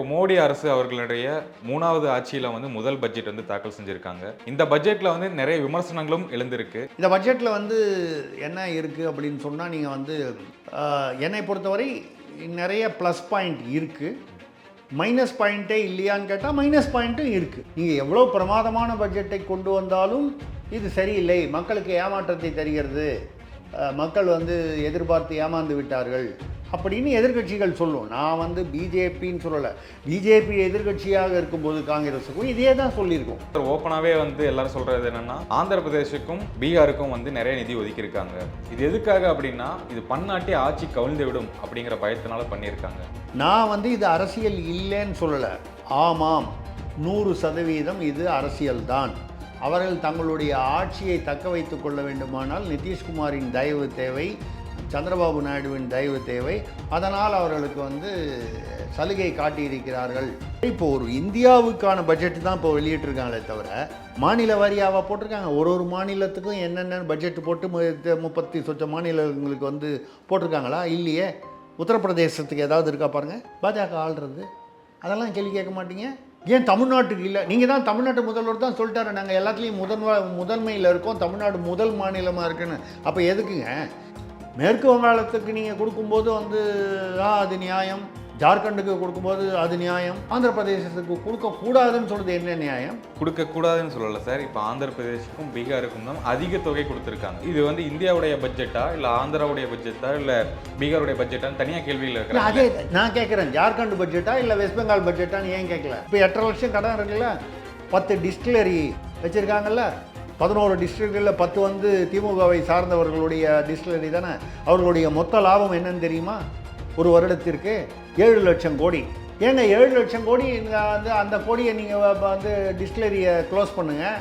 இப்போ மோடி அரசு அவர்களுடைய 3வது ஆட்சியில் வந்து முதல் பட்ஜெட் வந்து தாக்கல் செஞ்சுருக்காங்க. இந்த பட்ஜெட்டில் வந்து நிறைய விமர்சனங்களும் எழுந்திருக்கு. இந்த பட்ஜெட்டில் வந்து என்ன இருக்குது அப்படின்னு சொன்னால், நீங்கள் வந்து என்னை பொறுத்தவரை நிறைய ப்ளஸ் பாயிண்ட் இருக்குது, மைனஸ் பாயிண்ட்டே இல்லையான்னு கேட்டால் மைனஸ் பாயிண்ட்டும் இருக்குது. நீங்கள் எவ்வளோ பிரமாதமான பட்ஜெட்டை கொண்டு வந்தாலும் இது சரியில்லை, மக்களுக்கு ஏமாற்றத்தை தருகிறது, மக்கள் வந்து எதிர்பார்த்து ஏமாந்து விட்டார்கள் அப்படின்னு எதிர்கட்சிகள் சொல்லும். நான் வந்து பிஜேபின்னு சொல்லலை, பிஜேபி எதிர்கட்சியாக இருக்கும்போது காங்கிரஸுக்கும் இதே தான் சொல்லியிருக்கோம். ஓப்பனாகவே வந்து எல்லாரும் சொல்கிறது என்னென்னா, ஆந்திர பிரதேசுக்கும் பீகாருக்கும் வந்து நிறைய நிதி ஒதுக்கியிருக்காங்க. இது எதுக்காக அப்படின்னா, இது பன்னாட்டி ஆட்சி கவிழ்ந்து விடும் அப்படிங்கிற பயத்தினால பண்ணியிருக்காங்க. நான் வந்து இது அரசியல் இல்லைன்னு சொல்லலை. ஆமாம், 100% இது அரசியல்தான். அவர்கள் தங்களுடைய ஆட்சியை தக்க வைத்து கொள்ள வேண்டுமானால் நிதிஷ்குமாரின் தயவு தேவை, சந்திரபாபு நாயுடுவின் தயவு தேவை. அதனால் அவர்களுக்கு வந்து சலுகை காட்டியிருக்கிறார்கள். இப்போ ஒரு இந்தியாவுக்கான பட்ஜெட்டு தான் இப்போ வெளியிட்டிருக்காங்களே தவிர மாநில வாரியாக போட்டிருக்காங்க. ஒரு மாநிலத்துக்கும் என்னென்ன பட்ஜெட்டு போட்டு 30 சொச்ச மாநிலங்களுக்கு வந்து போட்டிருக்காங்களா? இல்லையே. உத்தரப்பிரதேசத்துக்கு ஏதாவது இருக்கா பாருங்கள், பாஜக ஆள்றது. அதெல்லாம் கேள்வி கேட்க மாட்டீங்க. ஏன் தமிழ்நாட்டுக்கு இல்லை? நீங்கள் தான் தமிழ்நாட்டு முதல்வர் தான் சொல்லிட்டாரு, நாங்கள் எல்லாத்துலேயும் முதன்மையில் இருக்கோம், தமிழ்நாடு முதல் மாநிலமாக இருக்குன்னு. அப்போ எதுக்குங்க? மேற்கு வங்காளத்துக்கு நீங்கள் கொடுக்கும்போது வந்து அது நியாயம், ஜார்க்கண்டுக்கு கொடுக்கும்போது அது நியாயம், ஆந்திர பிரதேசத்துக்கு கொடுக்கக்கூடாதுன்னு சொல்கிறது என்ன நியாயம்? கொடுக்கக்கூடாதுன்னு சொல்லலை சார். இப்போ ஆந்திர பிரதேசுக்கும் பீகாருக்கும் தான் அதிக தொகை கொடுத்துருக்காங்க. இது வந்து இந்தியாவுடைய பட்ஜெட்டா இல்லை ஆந்திராவுடைய பட்ஜெட்டா இல்லை பீகாருடைய பட்ஜெட்டான்னு தனியாக கேள்வியில் இருக்கிறாங்க. அதே நான் கேட்குறேன், ஜார்க்கண்ட் பட்ஜெட்டா இல்லை வெஸ்ட் பெங்கால் பட்ஜெட்டான்னு ஏன் கேட்கல? இப்போ 8.5 லட்சம் கடன் இருக்குல்ல, 10 டிஸ்டிலரி வச்சுருக்காங்கல்ல, 11 டிஸ்ட்ரிக்டில் 10 வந்து திமுகவை சார்ந்தவர்களுடைய டிஸ்டிலரி தானே. அவர்களுடைய மொத்த லாபம் என்னன்னு தெரியுமா? ஒரு வருடத்திற்கு 7 லட்சம் கோடி. ஏங்க 7 லட்சம் கோடி வந்து அந்த கோடியை நீங்கள் வந்து டிஸ்டிலரியை க்ளோஸ் பண்ணுங்கள்,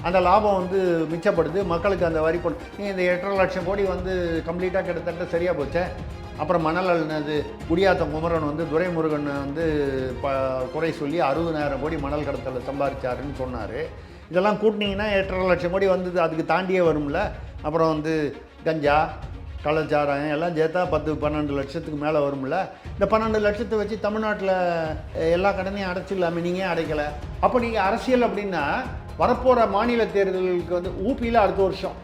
அந்த லாபம் வந்து மிச்சப்படுது, மக்களுக்கு அந்த வரி போட்டு நீங்கள் இந்த 8.5 லட்சம் கோடி வந்து கம்ப்ளீட்டாக கிட்டத்தட்ட சரியாக போச்சே. அப்புறம் மணல் அள்ளினது குடியாத்தம் குமரன் வந்து துரைமுருகன் வந்து குறை சொல்லி 60,000 கோடி மணல் கடத்தலை சம்பாதிச்சாருன்னு சொன்னார். இதெல்லாம் கூட்டினீங்கன்னா 8.5 லட்சம் கோடி வந்து அதுக்கு தாண்டியே வரும்ல. அப்புறம் வந்து கஞ்சா, கள்ளச்சாராயம் எல்லாம் சேர்த்தா 10-12 லட்சத்துக்கு மேலே வரும்ல. இந்த 12 லட்சத்தை வச்சு தமிழ்நாட்டில் எல்லா கடனையும் அடைச்சிடலாமே, நீங்கள் அடைக்கலை. அப்போ நீங்கள் அரசியல் அப்படின்னா, வரப்போகிற மாநில தேர்தலுக்கு வந்து ஊபியில் அடுத்த வருஷம்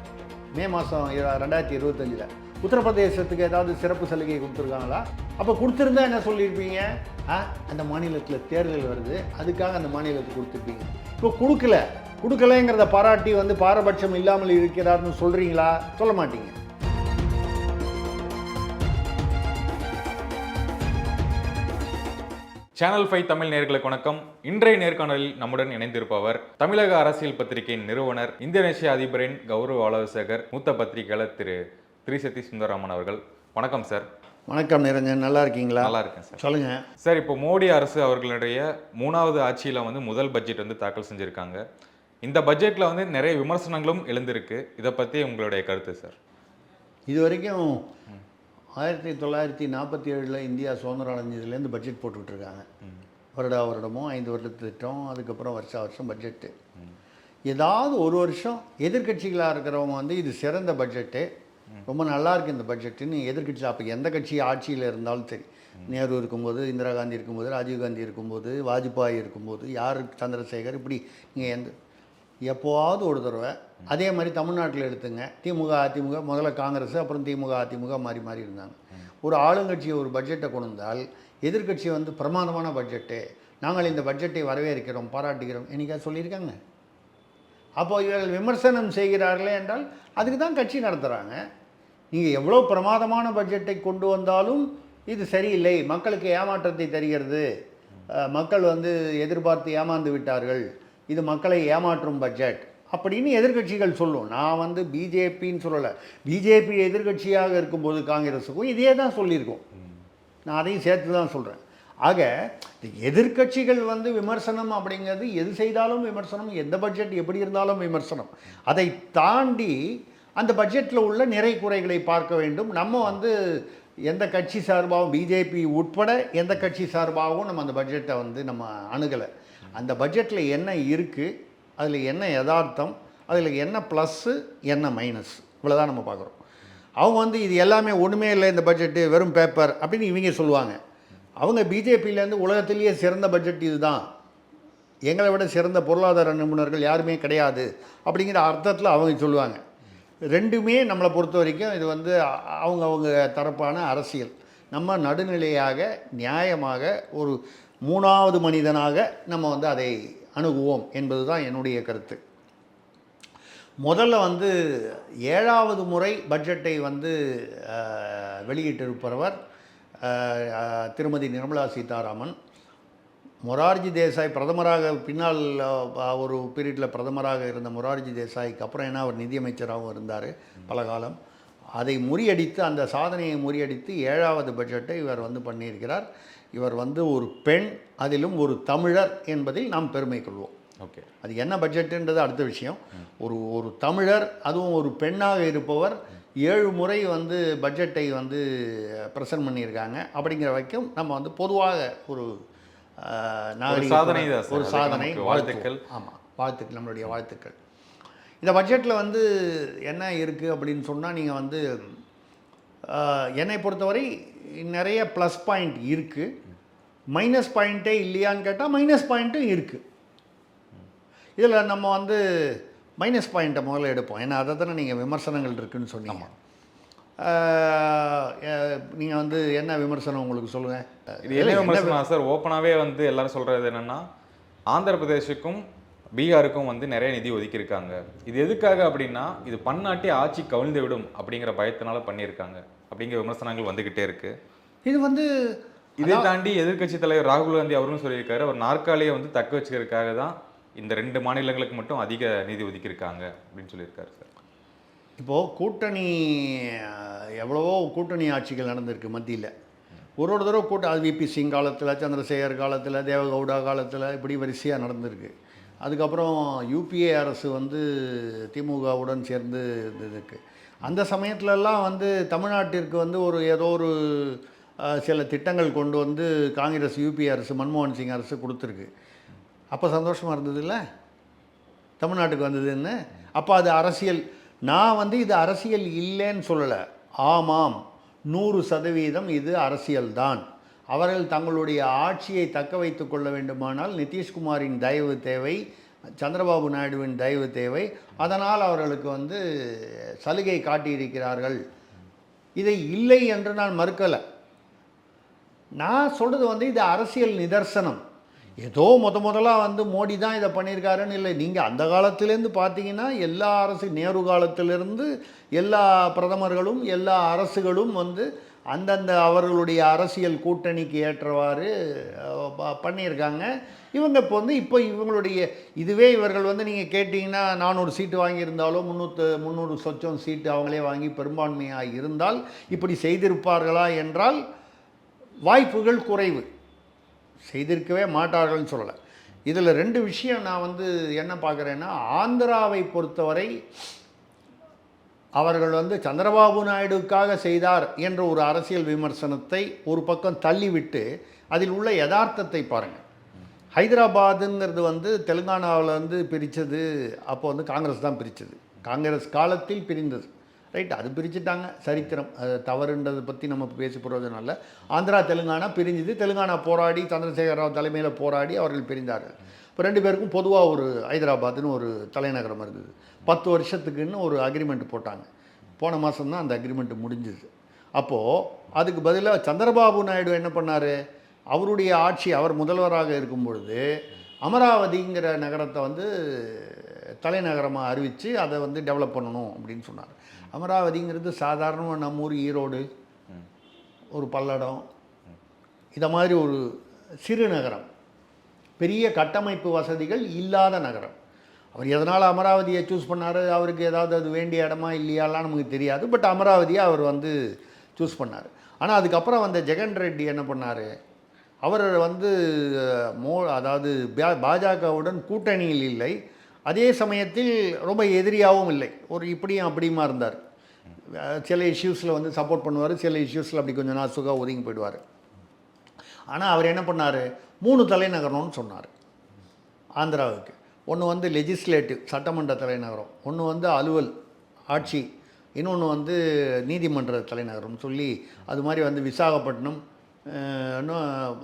மே மாதம் 2025 உத்தரப்பிரதேசத்துக்கு ஏதாவது சிறப்பு சலுகை கொடுத்துருக்காங்களா? அப்போ கொடுத்துருந்தா என்ன சொல்லியிருப்பீங்க? அந்த மாநிலத்தில் தேர்தல் வருது, அதுக்காக அந்த மாநிலத்துக்கு கொடுத்துருப்பீங்க. இப்போ கொடுக்கலைங்கிறத பாராட்டி வந்து பாரபட்சம் இல்லாமல் இருக்கிறார்னு சொல்கிறீங்களா? சொல்ல மாட்டீங்க. சேனல் 5 தமிழ் நேயர்களுக்கு வணக்கம். இன்றைய நேர்காணலில் நம்முடன் இணைந்திருப்பவர் தமிழக அரசியல் பத்திரிகையின் நிறுவனர், இந்தோனேஷிய அதிபரின் கௌரவ ஆலோசகர், மூத்த பத்திரிகையாளர் திரு திரிசதி சுந்தரராமன் அவர்கள். வணக்கம் சார். வணக்கம் நிரஞ்சன், நல்லா இருக்கீங்களா? நல்லா இருக்கேன் சார். சொல்லுங்கள் சார். இப்போ மோடி அரசு அவர்களுடைய 3வது ஆட்சியில் வந்து முதல் பட்ஜெட் வந்து தாக்கல் செஞ்சுருக்காங்க. இந்த பட்ஜெட்டில் வந்து நிறைய விமர்சனங்களும் எழுந்திருக்கு. இதை பற்றி உங்களுடைய கருத்து சார்? இது வரைக்கும் 1947 இந்தியா சுதந்திரம் அடைஞ்சதுலேருந்து பட்ஜெட் போட்டுக்கிட்டுருக்காங்க. வருடமும் 5 வருட திட்டம், அதுக்கப்புறம் வருஷம் பட்ஜெட்டு. ஏதாவது ஒரு வருஷம் எதிர்கட்சிகளாக இருக்கிறவங்க வந்து இது சிறந்த பட்ஜெட்டு, ரொம்ப நல்லா இருக்குது இந்த பட்ஜெட்டுன்னு எதிர்கட்சி, அப்போ எந்த கட்சி ஆட்சியில் இருந்தாலும் சரி, நேரு இருக்கும்போது, இந்திரா காந்தி இருக்கும்போது, ராஜீவ்காந்தி இருக்கும்போது, வாஜ்பாய் இருக்கும்போது, யார் சந்திரசேகர், இப்படி நீங்கள் எப்போவாவது ஒரு தடவை. அதே மாதிரி தமிழ்நாட்டில் எடுத்துங்க, திமுக அதிமுக, முதல்ல காங்கிரஸ், அப்புறம் திமுக அதிமுக மாறி இருந்தாங்க. ஒரு ஆளுங்கட்சியை ஒரு பட்ஜெட்டை கொண்டு வந்தால் எதிர்கட்சி வந்து பிரமாதமான பட்ஜெட்டு, நாங்கள் இந்த பட்ஜெட்டை வரவேற்கிறோம், பாராட்டுகிறோம், என்னைக்காக சொல்லியிருக்காங்க? அப்போ இவர்கள் விமர்சனம் செய்கிறார்களே என்றால் அதுக்கு தான் கட்சி நடத்துகிறாங்க. நீங்கள் எவ்வளோ பிரமாதமான பட்ஜெட்டை கொண்டு வந்தாலும் இது சரியில்லை, மக்களுக்கு ஏமாற்றத்தை தருகிறது, மக்கள் வந்து எதிர்பார்த்து ஏமாந்து விட்டார்கள், இது மக்களை ஏமாற்றும் பட்ஜெட் அப்படின்னு எதிர்கட்சிகள் சொல்லும். நான் வந்து பிஜேபின்னு சொல்லலை, பிஜேபி எதிர்கட்சியாக இருக்கும்போது காங்கிரஸுக்கும் இதே தான் சொல்லியிருக்கோம். நான் அதையும் சேர்த்து தான் சொல்கிறேன். ஆக எதிர்கட்சிகள் வந்து விமர்சனம் அப்படிங்கிறது எது செய்தாலும் விமர்சனம், எந்த பட்ஜெட் எப்படி இருந்தாலும் விமர்சனம். அதை தாண்டி அந்த பட்ஜெட்டில் உள்ள நிறை குறைகளை பார்க்க வேண்டும். நம்ம வந்து எந்த கட்சி சார்பாகவும், பிஜேபி உட்பட எந்த கட்சி சார்பாகவும் நம்ம அந்த பட்ஜெட்டை வந்து நம்ம அணுகலை. அந்த பட்ஜெட்டில் என்ன இருக்குது, அதில் என்ன யதார்த்தம், அதில் என்ன ப்ளஸ்ஸு என்ன மைனஸ், இவ்வளோதான் நம்ம பார்க்குறோம். அவங்க வந்து இது எல்லாமே ஒன்றுமே இல்லை, இந்த பட்ஜெட்டு வெறும் பேப்பர் அப்படின்னு இவங்க சொல்லுவாங்க. அவங்க பிஜேபியிலேருந்து உலகத்திலேயே சிறந்த பட்ஜெட் இதுதான், எங்களை விட சிறந்த பொருளாதார நிபுணர்கள் யாருமே கிடையாது அப்படிங்கிற அர்த்தத்தில் அவங்க சொல்லுவாங்க. ரெண்டுமே நம்மளை பொறுத்த வரைக்கும் இது வந்து அவங்க தரப்பான அரசியல். நம்ம நடுநிலையாக நியாயமாக ஒரு மூணாவது மனிதனாக நம்ம வந்து அதை அணுகுவோம் என்பது தான் என்னுடைய கருத்து. முதல்ல வந்து 7வது முறை பட்ஜெட்டை வந்து வெளியிட்டிருப்பவர் திருமதி நிர்மலா சீதாராமன். மொரார்ஜி தேசாய் பிரதமராக பின்னால் ஒரு பீரியடில் பிரதமராக இருந்த மொரார்ஜி தேசாய்க்கு அப்புறம் என்ன அவர் நிதியமைச்சராகவும் இருந்தார் பல காலம். அதை முறியடித்து, அந்த சாதனையை முறியடித்து 7வது பட்ஜெட்டை இவர் வந்து பண்ணியிருக்கிறார். இவர் வந்து ஒரு பெண், அதிலும் ஒரு தமிழர் என்பதில் நாம் பெருமை கொள்வோம். ஓகே, அது என்ன பட்ஜெட்டுன்றது அடுத்த விஷயம். ஒரு தமிழர், அதுவும் ஒரு பெண்ணாக இருப்பவர் 7 முறை வந்து பட்ஜெட்டை வந்து ப்ரெசன்ட் பண்ணியிருக்காங்க. அப்படிங்கிற வரைக்கும் நம்ம வந்து பொதுவாக ஒரு ஒரு சாதனை, வாழ்த்துக்கள். ஆமாம், வாழ்த்துக்கள், நம்மளுடைய வாழ்த்துக்கள். இந்த பட்ஜெட்டில் வந்து என்ன இருக்குது அப்படின்னு சொன்னால், நீங்கள் வந்து என்னை பொறுத்தவரை நிறைய ப்ளஸ் பாயிண்ட் இருக்குது, மைனஸ் பாயிண்ட்டே இல்லையான்னு கேட்டால் மைனஸ் பாயிண்ட்டும் இருக்குது. இதில் நம்ம வந்து மைனஸ் பாயிண்ட்டை முதல்ல எடுப்போம். ஏன்னா அதை தானே நீங்கள் விமர்சனங்கள் இருக்குதுன்னு சொன்னீங்க. நீங்கள் வந்து என்ன விமர்சனம் உங்களுக்கு சொல்லுங்கள். இது என்ன விமர்சனம் சார்? ஓப்பனாகவே வந்து எல்லாரும் சொல்கிறது என்னென்னா, ஆந்திர பிரதேஷுக்கும் பீகாருக்கும் வந்து நிறைய நிதி ஒதுக்கியிருக்காங்க. இது எதுக்காக அப்படின்னா, இது பன்னாட்டி ஆட்சி கவிழ்ந்து விடும் அப்படிங்கிற பயத்தினால பண்ணியிருக்காங்க அப்படிங்கிற விமர்சனங்கள் வந்துக்கிட்டே இருக்குது. இது வந்து இதை தாண்டி எதிர்க்கட்சி தலைவர் ராகுல் காந்தி அவரும் சொல்லியிருக்காரு, அவர் நாற்காலியை வந்து தக்க வச்சுக்கிறதுக்காக தான் இந்த 2 மாநிலங்களுக்கு மட்டும் அதிக நிதி ஒதுக்கியிருக்காங்க அப்படின்னு சொல்லியிருக்காரு சார். இப்போது கூட்டணி எவ்வளவோ கூட்டணி ஆட்சிகள் நடந்திருக்கு மத்தியில். ஒரு தடவை அது விபி சிங் காலத்தில், சந்திரசேகர் காலத்தில், தேவகவுடா காலத்தில் இப்படி வரிசையாக நடந்திருக்கு. அதுக்கப்புறம் யூபிஏ அரசு வந்து திமுகவுடன் சேர்ந்து இருந்ததுக்கு அந்த சமயத்துலலாம் வந்து தமிழ்நாட்டிற்கு வந்து ஏதோ ஒரு சில திட்டங்கள் கொண்டு வந்து காங்கிரஸ் யூபிஏ அரசு, மன்மோகன் சிங் அரசு கொடுத்துருக்கு. அப்போ சந்தோஷமாக இருந்தது இல்லை தமிழ்நாட்டுக்கு வந்ததுன்னு. அப்போ அது அரசியல். நான் வந்து இது அரசியல் இல்லைன்னு சொல்லலை. ஆமாம், 100% இது அரசியல்தான். அவர்கள் தங்களுடைய ஆட்சியை தக்க வைத்து கொள்ள வேண்டுமானால் நிதிஷ்குமாரின் தயவு தேவை, சந்திரபாபு நாயுடுவின் தயவு தேவை. அதனால் அவர்களுக்கு வந்து சலுகை காட்டியிருக்கிறார்கள். இதை இல்லை என்று நான் மறுக்கலை. நான் சொல்கிறது வந்து இது அரசியல் நிதர்சனம். ஏதோ முதலாக வந்து மோடி தான் இதை பண்ணியிருக்காருன்னு இல்லை. நீங்கள் அந்த காலத்திலேருந்து பார்த்தீங்கன்னா எல்லா நேரு காலத்திலிருந்து எல்லா பிரதமர்களும் எல்லா அரசுகளும் வந்து அந்தந்த அவர்களுடைய அரசியல் கூட்டணிக்கு ஏற்றவாறு பண்ணியிருக்காங்க. இவங்க இப்போ இவங்களுடைய இதுவே இவர்கள் வந்து நீங்கள் கேட்டிங்கன்னா 400 சீட்டு வாங்கியிருந்தாலோ 300 சொச்சம் சீட்டு அவங்களே வாங்கி பெரும்பான்மையாக இருந்தால் இப்படி செய்திருப்பார்களா என்றால் வாய்ப்புகள் குறைவு. செய்திருக்கவே மாட்டார்கள்னு சொல்லலை. இதில் 2 விஷயம் நான் வந்து என்ன பார்க்குறேன்னா, ஆந்திராவை பொறுத்தவரை அவர்கள் வந்து சந்திரபாபு நாயுடுக்காக செய்தார் என்ற ஒரு அரசியல் விமர்சனத்தை ஒரு பக்கம் தள்ளிவிட்டு அதில் உள்ள யதார்த்தத்தை பாருங்கள். ஹைதராபாதுங்கிறது வந்து தெலுங்கானாவில் வந்து பிரித்தது அப்போ வந்து காங்கிரஸ் தான் பிரித்தது. காங்கிரஸ் காலத்தில் பிரிந்தது. ரைட், அது பிரிச்சுட்டாங்க, சரித்திரம். அது தவறுன்றதை பற்றி நம்ம பேசி பிரயோஜனம் இல்லை. ஆந்திரா தெலுங்கானா பிரிஞ்சுது. தெலுங்கானா போராடி, சந்திரசேகர ராவ் தலைமையில் போராடி அவர்கள் பிரிந்தார்கள். இப்போ 2 பேருக்கும் பொதுவாக ஒரு ஹைதராபாத்னு ஒரு தலைநகரம் இருந்தது. 10 வருஷத்துக்குன்னு ஒரு அக்ரிமெண்ட் போட்டாங்க. போன மாதம்தான் அந்த அக்ரிமெண்ட் முடிஞ்சுது. அப்போது அதுக்கு பதிலாக சந்திரபாபு நாயுடு என்ன பண்ணார்? அவருடைய ஆட்சி, அவர் முதல்வராக இருக்கும் பொழுது அமராவதிங்கிற நகரத்தை வந்து தலைநகரமாக அறிவித்து அதை வந்து டெவலப் பண்ணணும் அப்படின்னு சொன்னார். அமராவதிங்கிறது சாதாரணமாக நம்ம ஊர் ஈரோடு, ஒரு பல்லடம், இதை மாதிரி ஒரு சிறு நகரம், பெரிய கட்டமைப்பு வசதிகள் இல்லாத நகரம். அவர் எதனால் அமராவதியை சூஸ் பண்ணார்? அவருக்கு ஏதாவது அது வேண்டிய இடமா இல்லையாலாம் நமக்கு தெரியாது. பட் அமராவதியை அவர் வந்து சூஸ் பண்ணார். ஆனால் அதுக்கப்புறம் வந்த ஜெகன் ரெட்டி என்ன பண்ணார்? அவர் வந்து அதாவது பாஜகவுடன் கூட்டணியில் இல்லை, அதே சமயத்தில் ரொம்ப எதிரியாகவும் இல்லை, ஒரு இப்படியும் அப்படியுமா இருந்தார். சில இஷ்யூஸில் வந்து சப்போர்ட் பண்ணுவார், சில இஷ்யூஸில் அப்படி கொஞ்சம் நாசுக்காக ஒதுங்கி போயிடுவார். ஆனால் அவர் என்ன பண்ணார்? 3 தலைநகரம்னு சொன்னார் ஆந்திராவுக்கு. ஒன்று வந்து லெஜிஸ்லேட்டிவ், சட்டமன்ற தலைநகரம், ஒன்று வந்து அலுவல் ஆட்சி, இன்னொன்று வந்து நீதிமன்ற தலைநகரம்னு சொல்லி அது மாதிரி வந்து விசாகப்பட்டினம், இன்னும்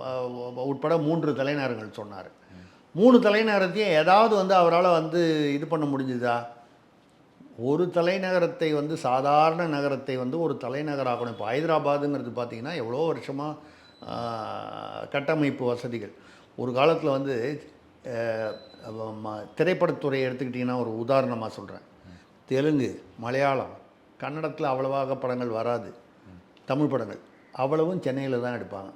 உட்பட 3 தலைநகரங்கள் சொன்னார். 3 தலைநகரத்தையும் ஏதாவது வந்து அவரால் வந்து இது பண்ண முடிஞ்சுதா? ஒரு தலைநகரத்தை வந்து சாதாரண நகரத்தை வந்து ஒரு தலைநகராகணும். இப்போ ஹைதராபாதுங்கிறது பார்த்திங்கன்னா எவ்வளோ வருஷமாக கட்டமைப்பு வசதிகள். ஒரு காலத்தில் வந்து திரைப்படத்துறையை எடுத்துக்கிட்டிங்கன்னா ஒரு உதாரணமாக சொல்கிறேன். தெலுங்கு, மலையாளம், கன்னடத்தில் அவ்வளவாக படங்கள் வராது. தமிழ் படங்கள் அவ்வளவும் சென்னையில் தான் எடுப்பாங்க.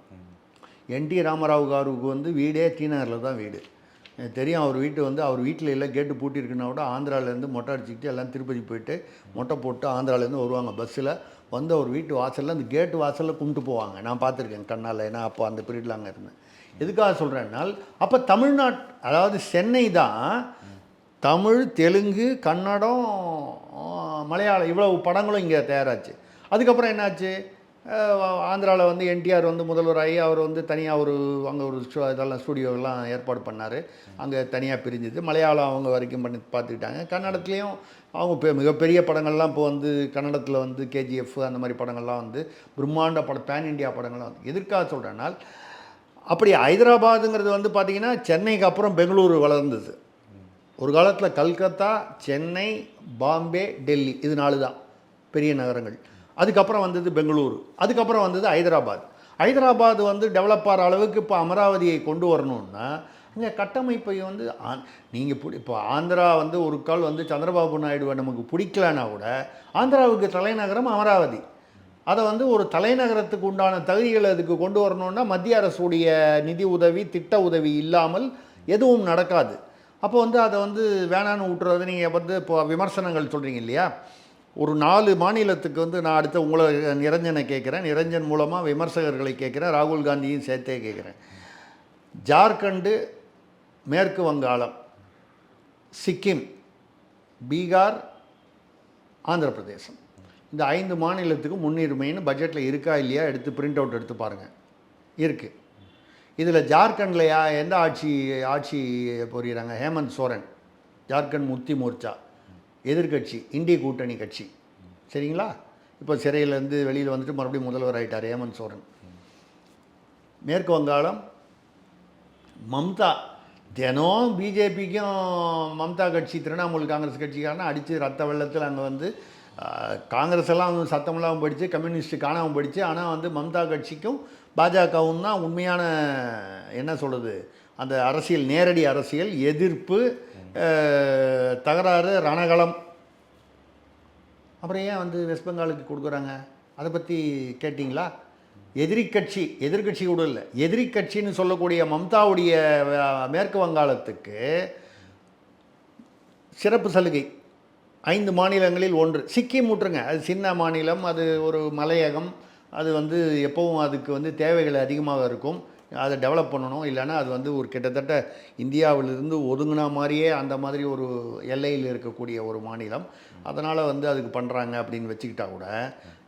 என்டி ராமராவ் காருக்கு வந்து வீடே டிநகரில் தான் வீடு. எனக்கு தெரியும், அவர் வீட்டு வந்து அவர் வீட்டில் எல்லாம் கேட்டு பூட்டியிருக்குன்னா கூட ஆந்திராவிலேருந்து மொட்டை அடிச்சுக்கிட்டு எல்லாம் திருப்பதி போயிட்டு மொட்டை போட்டு ஆந்திராவிலேருந்து வருவாங்க பஸ்ஸில் வந்து அவர் வீட்டு வாசலில் அந்த கேட்டு வாசலில் கும்பிட்டு போவாங்க. நான் பார்த்துருக்கேன் கண்ணால். ஏன்னா அப்போ அந்த பீரியடில் அங்கே இருந்தேன். எதுக்காக சொல்கிறேன்னால், அப்போ தமிழ்நாட் அதாவது சென்னை தான் தமிழ், தெலுங்கு, கன்னடம், மலையாளம் இவ்வளவு படங்களும் இங்கே தயாராச்சு. அதுக்கப்புறம் என்னாச்சு, ஆந்திராவில் வந்து என்டிஆர் வந்து முதல்வராகி அவர் வந்து தனியாக ஒரு அங்கே ஒரு இதெல்லாம் ஸ்டூடியோலாம் ஏற்பாடு பண்ணார். அங்கே தனியாக பிரிஞ்சுது. மலையாளம் அவங்க வரைக்கும் பண்ணி பார்த்துக்கிட்டாங்க. கன்னடத்துலேயும் அவங்க இப்போ மிகப்பெரிய படங்கள்லாம் இப்போ வந்து கன்னடத்தில் வந்து கேஜிஎஃப் அந்த மாதிரி படங்கள்லாம் வந்து பிரம்மாண்ட படம், பேன் இண்டியா படங்கள்லாம் வந்து. எதற்காக சொல்கிறேன்னால், அப்படி ஹைதராபாதுங்கிறது வந்து பார்த்திங்கன்னா சென்னைக்கு அப்புறம் பெங்களூரு வளர்ந்தது. ஒரு காலத்தில் கல்கத்தா, சென்னை, பாம்பே, டெல்லி இது 4 தான் பெரிய நகரங்கள். அதுக்கப்புறம் வந்தது பெங்களூரு, அதுக்கப்புறம் வந்தது ஹைதராபாத். ஹைதராபாத் வந்து டெவலப் ஆகிற அளவுக்கு இப்போ அமராவதியை கொண்டு வரணுன்னா இங்கே கட்டமைப்பை வந்து நீங்கள் இப்போ ஆந்திரா வந்து ஒரு கால் வந்து சந்திரபாபு நாயுடுவை நமக்கு பிடிக்கலன்னா கூட ஆந்திராவுக்கு தலைநகரம் அமராவதி. அதை வந்து ஒரு தலைநகரத்துக்கு உண்டான தகுதிகளை அதுக்கு கொண்டு வரணுன்னா மத்திய அரசுடைய நிதி உதவி, திட்ட உதவி இல்லாமல் எதுவும் நடக்காது. அப்போ வந்து அதை வந்து வேணான்னு விட்டுறது. நீங்கள் வந்து இப்போ விமர்சனங்கள் சொல்கிறீங்க இல்லையா, ஒரு 4 மாநிலத்துக்கு வந்து நான் அடுத்த உங்களை நிரஞ்சனை கேட்குறேன், நிரஞ்சன் மூலமாக விமர்சகர்களை கேட்குறேன், ராகுல் காந்தியும் சேர்த்தே கேட்குறேன். ஜார்க்கண்டு, மேற்கு வங்காளம், சிக்கிம், பீகார், ஆந்திர பிரதேசம் இந்த 5 மாநிலத்துக்கு முன்னுரிமைன்னு பட்ஜெட்டில் இருக்கா இல்லையா எடுத்து பிரிண்ட் அவுட் எடுத்து பாருங்கள். இருக்குது. இதில் ஜார்க்கண்டில் எந்த ஆட்சி புரிகிறாங்க? ஹேமந்த் சோரன், ஜார்க்கண்ட் முக்தி மோர்ச்சா எதிர்கட்சி, இந்திய கூட்டணி கட்சி. சரிங்களா? இப்போ சிறையிலேருந்து வெளியில் வந்துட்டு மறுபடியும் முதல்வர் ஆகிட்டார் ஹேமந்த் சோரன். மேற்கு வங்காளம் மம்தா, தினம் பிஜேபிக்கும் மம்தா கட்சி, திரிணாமுல் காங்கிரஸ் கட்சிக்காரனா அடித்து ரத்த வெள்ளத்தில் அங்கே வந்து காங்கிரஸ் எல்லாம் சத்தமெல்லாம் போயிடுச்சு, கம்யூனிஸ்ட்டு காணாமல் போயிடுச்சு. ஆனால் வந்து மம்தா கட்சிக்கும் பாஜகவும் தான் உண்மையான என்ன சொல்கிறது அந்த அரசியல், நேரடி அரசியல் எதிர்ப்பு, தகராறு, ரணகளம். அப்புறம் ஏன் வந்து வெஸ்ட் பெங்காலுக்கு கொடுக்குறாங்க? அதை பற்றி கேட்டிங்களா? எதிர்கட்சி கூட இல்லை, எதிர்கட்சின்னு சொல்லக்கூடிய மம்தாவுடைய மேற்கு வங்காளத்துக்கு சிறப்பு சலுகை 5 மாநிலங்களில் 1. சிக்கிம் விட்டுருங்க, அது சின்ன மாநிலம், அது ஒரு மலையகம், அது வந்து எப்போவும் அதுக்கு வந்து தேவைகள் அதிகமாக இருக்கும், அதை டெவலப் பண்ணணும். இல்லைன்னா அது வந்து ஒரு கிட்டத்தட்ட இந்தியாவிலிருந்து ஒதுங்கின மாதிரியே அந்த மாதிரி ஒரு எல்லையில் இருக்கக்கூடிய ஒரு மாநிலம். அதனால் வந்து அதுக்கு பண்ணுறாங்க அப்படின்னு வச்சுக்கிட்டா கூட,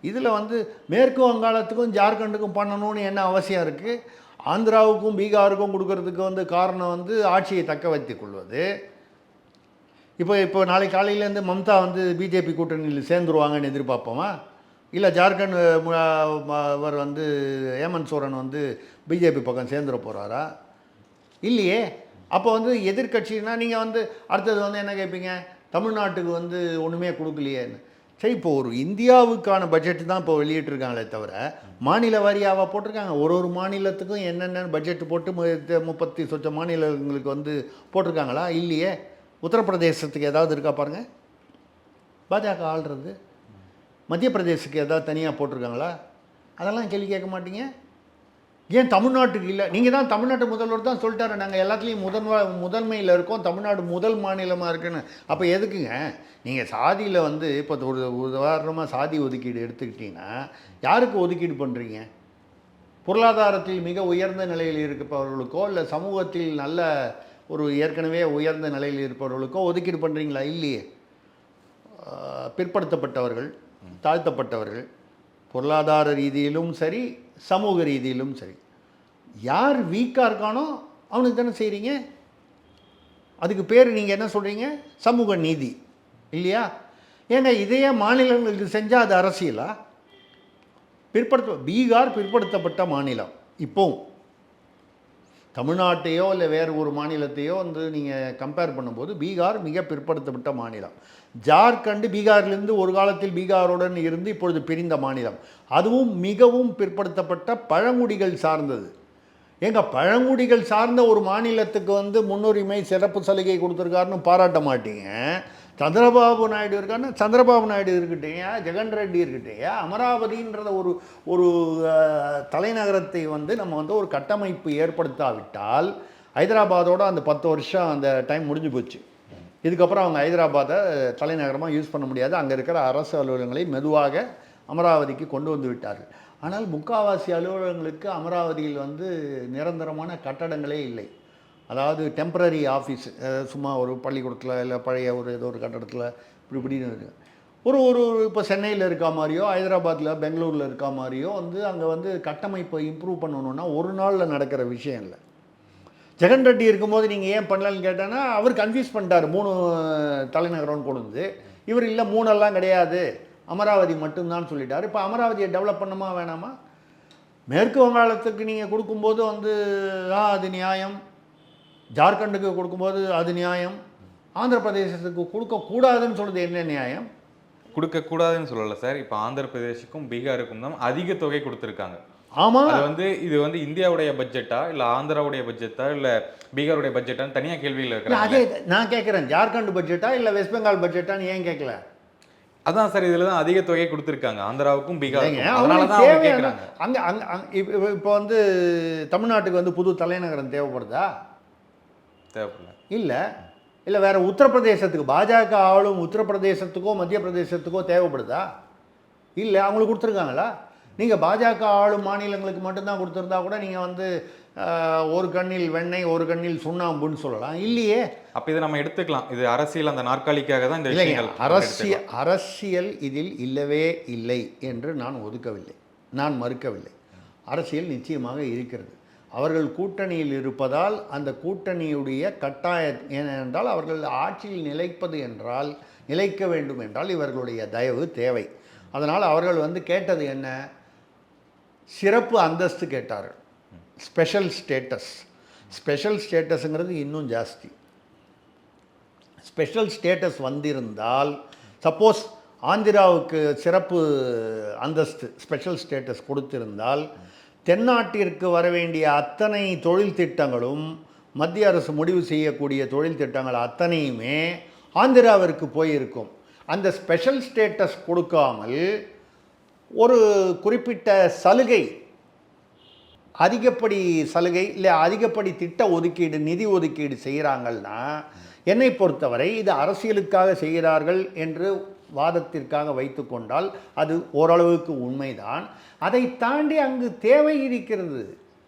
இதில் வந்து மேற்கு வங்காளத்துக்கும் ஜார்க்கண்டுக்கும் பண்ணணும்னு என்ன அவசியம் இருக்குது? ஆந்திராவுக்கும் பீகாருக்கும் கொடுக்கறதுக்கு வந்து காரணம் வந்து ஆட்சியை தக்க வைத்துக் கொள்வது. இப்போ நாளைக்கு காலையிலேருந்து மம்தா வந்து பிஜேபி கூட்டணியில் சேர்ந்துருவாங்கன்னு எதிர்பார்ப்போமா? இல்லை ஜார்க்கண்ட் அவர் வந்து ஹேமந்த் சோரன் வந்து பிஜேபி பக்கம் சேர்ந்துட போகிறாரா? இல்லையே. அப்போ வந்து எதிர்கட்சின்னா நீங்கள் வந்து அடுத்தது வந்து என்ன கேட்பீங்க? தமிழ்நாட்டுக்கு வந்து ஒன்றுமே கொடுக்கலையேன்னு. சரி, இப்போ ஒரு இந்தியாவுக்கான பட்ஜெட்டு தான் இப்போ வெளியிட்டிருக்காங்களே தவிர மாநில வாரியாக போட்டிருக்காங்க. ஒரு மாநிலத்துக்கும் என்னென்ன பட்ஜெட்டு போட்டு 30 சொச்ச மாநிலங்களுக்கு வந்து போட்டிருக்காங்களா? இல்லையே. உத்தரப்பிரதேசத்துக்கு ஏதாவது இருக்கா பாருங்கள், பாஜக ஆள்றது. மத்திய பிரதேசத்துக்கு ஏதாவது தனியாக போட்டிருக்காங்களா? அதெல்லாம் கேள்வி கேட்க மாட்டீங்க. ஏன் தமிழ்நாட்டுக்கு இல்லை? நீங்கள் தான் தமிழ்நாட்டு முதல்வர் தான் சொல்லிட்டாரு, நாங்கள் எல்லாத்துலேயும் முதன்மையில் இருக்கோம், தமிழ்நாடு முதல் மாநிலமாக இருக்குன்னு. அப்போ எதுக்குங்க நீங்கள் சாதியில் வந்து இப்போ ஒரு உதாரணமாக சாதி ஒதுக்கீடு எடுத்துக்கிட்டிங்கன்னா யாருக்கு ஒதுக்கீடு பண்ணுறீங்க? பொருளாதாரத்தில் மிக உயர்ந்த நிலையில் இருப்பவர்களுக்கோ இல்லை சமூகத்தில் நல்ல ஒரு ஏற்கனவே உயர்ந்த நிலையில் இருப்பவர்களுக்கோ ஒதுக்கீடு பண்ணுறீங்களா? இல்லையே. பிற்படுத்தப்பட்டவர்கள், தாழ்த்தப்பட்டவர்கள், பொருளாதார ரீதியிலும் சரி சமூக ரீதியிலும் சரி, யார் வீக்காக இருக்கானோ அவனுக்கு தானே செய்கிறீங்க. அதுக்கு பேர் நீங்கள் என்ன சொல்கிறீங்க? சமூக நீதி இல்லையா? ஏன்னா இதையே மாநிலங்களுக்கு செஞ்சால் அது அரசியலா? பீகார் பிற்படுத்தப்பட்ட மாநிலம், இப்போவும் தமிழ்நாட்டையோ இல்லை வேறு ஒரு மாநிலத்தையோ வந்து நீங்கள் கம்பேர் பண்ணும்போது பீகார் மிக பிற்படுத்தப்பட்ட மாநிலம். ஜார்க்கண்ட் பீகாரிலிருந்து ஒரு காலத்தில் பீகாருடன் இருந்து இப்பொழுது பிரிந்த மாநிலம். அதுவும் மிகவும் பிற்படுத்தப்பட்ட பழங்குடிகள் சார்ந்தது. ஏங்க பழங்குடிகள் சார்ந்த ஒரு மாநிலத்துக்கு வந்து முன்னுரிமை சிறப்பு சலுகை கொடுத்துருக்காருன்னு பாராட்ட மாட்டீங்க. சந்திரபாபு நாயுடு இருக்காருன்னா சந்திரபாபு நாயுடு இருக்கட்டையா, ஜெகன் ரெட்டி இருக்கட்டையா, அமராவதின்றத ஒரு தலைநகரத்தை வந்து நம்ம வந்து ஒரு கட்டமைப்பு ஏற்படுத்தாவிட்டால் ஹைதராபாதோட அந்த 10 வருஷம் அந்த டைம் முடிஞ்சு போச்சு. இதுக்கப்புறம் அவங்க ஹைதராபாத்தை தலைநகரமாக யூஸ் பண்ண முடியாது. அங்கே இருக்கிற அரசு அலுவலகங்களை மெதுவாக அமராவதிக்கு கொண்டு வந்து விட்டார்கள். ஆனால் முக்காவாசி அலுவலகங்களுக்கு அமராவதியில் வந்து நிரந்தரமான கட்டடங்களே இல்லை. அதாவது டெம்பரரி ஆஃபீஸ், சும்மா ஒரு பள்ளிக்கூடத்தில் இல்லை பழைய ஏதோ ஒரு கட்டடத்தில் இப்படின்னு ஒரு இப்போ சென்னையில் இருக்கா மாதிரியோ ஹைதராபாத்தில் பெங்களூரில் இருக்கா மாதிரியோ வந்து அங்கே வந்து கட்டமைப்பை இம்ப்ரூவ் பண்ணணுன்னா ஒரு நாளில் நடக்கிற விஷயம் இல்லை. ஜெகன் ரெட்டி இருக்கும்போது நீங்கள் ஏன் பண்ணலன்னு கேட்டேன்னா அவர் கன்ஃபியூஸ் பண்ணிட்டார். 3 தலைநகரம்னு கொண்டு வந்து இவர் இல்லை 3 கிடையாது அமராவதி மட்டும்தான் சொல்லிட்டார். இப்போ அமராவதியை டெவலப் பண்ணுமா வேணாமா? மேற்கு வங்காளத்துக்கு நீங்கள் கொடுக்கும்போது வந்து அது நியாயம், ஜார்க்கண்டுக்கு கொடுக்கும்போது அது நியாயம், ஆந்திர பிரதேசத்துக்கு கொடுக்கக்கூடாதுன்னு சொல்கிறது என்ன நியாயம்? கொடுக்கக்கூடாதுன்னு சொல்லலை சார். இப்போ ஆந்திர பிரதேசுக்கும் பீகாருக்கும் தான் அதிக தொகை கொடுத்துருக்காங்க. ஆமாம், இது வந்து இந்தியாவுடைய பட்ஜெட்டா இல்லை ஆந்திராவுடைய பட்ஜெட்டா இல்லை பீகாருடைய பட்ஜெட்டான்னு தனியாக கேள்வியில் இருக்கிறாங்க. அதே நான் கேட்குறேன், ஜார்க்கண்ட் பட்ஜெட்டா இல்லை வெஸ்ட் பெங்கால் பட்ஜெட்டான்னு ஏன் கேட்கல? அதான் சார், இதில் தான் அதிக தொகை கொடுத்துருக்காங்க ஆந்திராவுக்கும் பீகாருக்கும். அங்கே இப்போ வந்து தமிழ்நாட்டுக்கு வந்து புது தலைநகரம் தேவைப்படுதா? தேவைப்படல. இல்லை வேறு உத்தரப்பிரதேசத்துக்கு பாஜக ஆளும் உத்தரப்பிரதேசத்துக்கோ மத்திய பிரதேசத்துக்கோ தேவைப்படுதா? இல்லை, அவங்களுக்கு கொடுத்துருக்காங்களா? நீங்கள் பாஜக ஆளும் மாநிலங்களுக்கு மட்டும்தான் கொடுத்துருந்தா கூட நீங்கள் வந்து ஒரு கண்ணில் வெண்ணெய் ஒரு கண்ணில் சுண்ணாம்புன்னு சொல்லலாம். இல்லையே. அப்போ இதை நம்ம எடுத்துக்கலாம். இது அரசியல், அந்த நாற்காலிக்காக தான் இந்த விஷயங்கள். அரசியல் இதில் இல்லவே இல்லை என்று நான் ஒதுக்கவில்லை, நான் மறுக்கவில்லை. அரசியல் நிச்சயமாக இருக்கிறது. அவர்கள் கூட்டணியில் இருப்பதால் அந்த கூட்டணியுடைய கட்டாயம் ஏனென்றால் அவர்கள் ஆட்சியில் நிலைக்க வேண்டும் என்றால் இவர்களுடைய தயவு தேவை. அதனால் அவர்கள் வந்து கேட்டது என்ன? சிறப்பு அந்தஸ்து கேட்டார்கள், ஸ்பெஷல் ஸ்டேட்டஸுங்கிறது இன்னும் ஜாஸ்தி. ஸ்பெஷல் ஸ்டேட்டஸ் வந்திருந்தால், சப்போஸ் ஆந்திராவுக்கு சிறப்பு அந்தஸ்து ஸ்பெஷல் ஸ்டேட்டஸ் கொடுத்திருந்தால் தென்னாட்டிற்கு வர வேண்டிய அத்தனை தொழில் திட்டங்களும் மத்திய அரசு முடிவு செய்யக்கூடிய தொழில் திட்டங்கள் அத்தனையுமே ஆந்திராவிற்கு போயிருக்கும். அந்த ஸ்பெஷல் ஸ்டேட்டஸ் கொடுக்காமல் ஒரு குறிப்பிட்ட சலுகை, அதிகப்படி சலுகை இல்லை அதிகப்படி திட்ட ஒதுக்கீடு, நிதி ஒதுக்கீடு செய்கிறாங்கன்னா என்னை பொறுத்தவரை இது அரசியலுக்காக செய்கிறார்கள் என்று வாதத்திற்காக வைத்து கொண்டால் அது ஓரளவுக்கு உண்மைதான். அதை தாண்டி அங்கு தேவை இருக்கிறது,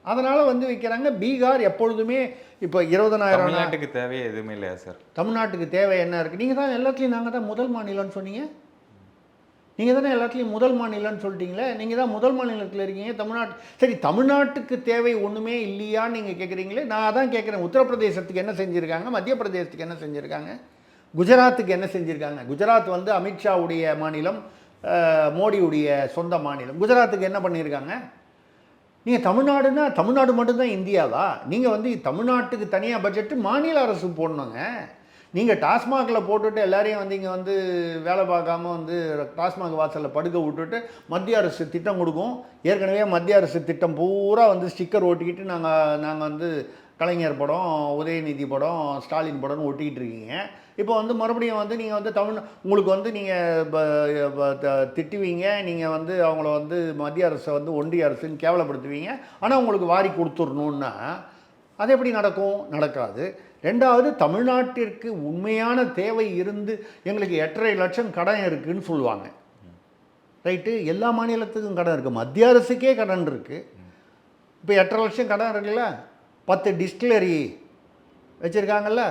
அதனால் வந்து வைக்கிறாங்க. பீகார் எப்பொழுதுமே இப்போ 20,000 தமிழ்நாட்டுக்கு தேவையே எதுவுமே இல்லையா சார்? தமிழ்நாட்டுக்கு தேவை என்ன இருக்குது? நீங்கள் தான் எல்லாத்துலேயும் நாங்கள் தான் முதல் மாநிலம்னு சொன்னீங்க. நீங்கள் தானே எல்லாத்துலேயும் முதல் மாநிலம்னு சொல்லிட்டீங்களே. நீங்கள் தான் முதல் மாநிலத்தில் இருக்கீங்க. சரி, தமிழ்நாட்டுக்கு தேவை ஒன்றுமே இல்லையான்னு நீங்கள் கேட்குறீங்களே. நான் அதான் கேட்குறேன், உத்தரப்பிரதேசத்துக்கு என்ன செஞ்சுருக்காங்க, மத்திய பிரதேசத்துக்கு என்ன செஞ்சுருக்காங்க, குஜராத்துக்கு என்ன செஞ்சுருக்காங்க? குஜராத் வந்து அமித்ஷாவுடைய மாநிலம், மோடியுடைய சொந்த மாநிலம். குஜராத்துக்கு என்ன பண்ணியிருக்காங்க? நீங்கள் தமிழ்நாடுன்னா தமிழ்நாடு மட்டும்தான் இந்தியாவா? நீங்கள் வந்து தமிழ்நாட்டுக்கு தனியாக பட்ஜெட்டு மாநில அரசு போடணுங்க. நீங்கள் டாஸ்மாகில் போட்டுட்டு எல்லாரையும் வந்து இங்கே வந்து வேலை பார்க்காம வந்து டாஸ்மாக் வாசலில் படுக்க விட்டுட்டு மத்திய அரசு திட்டம் கொடுக்கும். ஏற்கனவே மத்திய அரசு திட்டம் பூரா வந்து ஸ்டிக்கர் ஒட்டிக்கிட்டு நாங்கள் வந்து கலைஞர் படம், உதயநிதி படம், ஸ்டாலின் படம்னு ஒட்டிக்கிட்டு இருக்கீங்க. இப்போ வந்து மறுபடியும் வந்து நீங்கள் வந்து உங்களுக்கு வந்து நீங்கள் திட்டுவீங்க, நீங்கள் வந்து அவங்கள வந்து மத்திய அரசை வந்து ஒன்றிய அரசுன்னு கேவலப்படுத்துவீங்க. ஆனால் உங்களுக்கு வாரி கொடுத்துடணுன்னா அது எப்படி நடக்கும்? நடக்காது. ரெண்டாவது, தமிழ்நாட்டிற்கு உண்மையான தேவை இருந்து எங்களுக்கு 8.5 லட்சம் கடன் இருக்குதுன்னு சொல்லுவாங்க. ரைட்டு, எல்லா மாநிலத்துக்கும் கடன் இருக்குது, மத்திய அரசுக்கே கடன் இருக்குது. இப்போ 8.5 லட்சம் கடன் இருக்குல்ல, 10 டிஸ்டிலரி வச்சுருக்காங்கல்ல,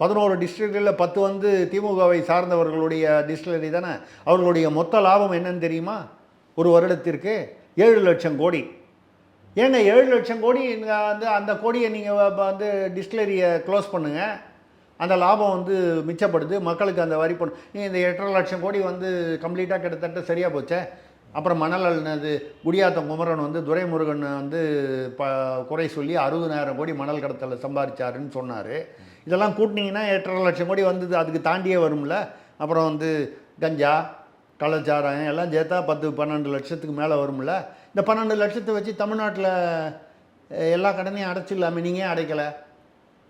11 டிஸ்ட்ரிக்டில் 10 வந்து திமுகவை சார்ந்தவர்களுடைய டிஸ்டிலரி தானே. அவர்களுடைய மொத்த லாபம் என்னன்னு தெரியுமா? ஒரு வருடத்திற்கு 7 லட்சம் கோடி. ஏங்க 7 லட்சம் கோடி வந்து அந்த கோடியை நீங்கள் வந்து டிஸ்டிலரியை க்ளோஸ் பண்ணுங்கள், அந்த லாபம் வந்து மிச்சப்படுது, மக்களுக்கு அந்த வரி நீங்கள் இந்த 8.5 லட்சம் கோடி வந்து கம்ப்ளீட்டாக கிட்டத்தட்ட சரியாக போச்சே. அப்புறம் மணல் அள்ளினது குடியாத்தம் குமரன் வந்து துரைமுருகன் வந்து குறை சொல்லி 60,000 கோடி மணல் கடத்தலில் சம்பாதிச்சாருன்னு சொன்னார். இதெல்லாம் கூட்டினீங்கன்னா 8.5 லட்சம் கோடி வந்தது, அதுக்கு தாண்டியே வரும்ல. அப்புறம் வந்து கஞ்சா கள்ளச்சாராயம் எல்லாம் சேர்த்தா 10-12 லட்சத்துக்கு மேலே வரும்ல. இந்த 12 லட்சத்தை வச்சு தமிழ்நாட்டில் எல்லா கடனையும் அடைச்சிடலாமே, நீங்கள் ஏன் அடைக்கலை?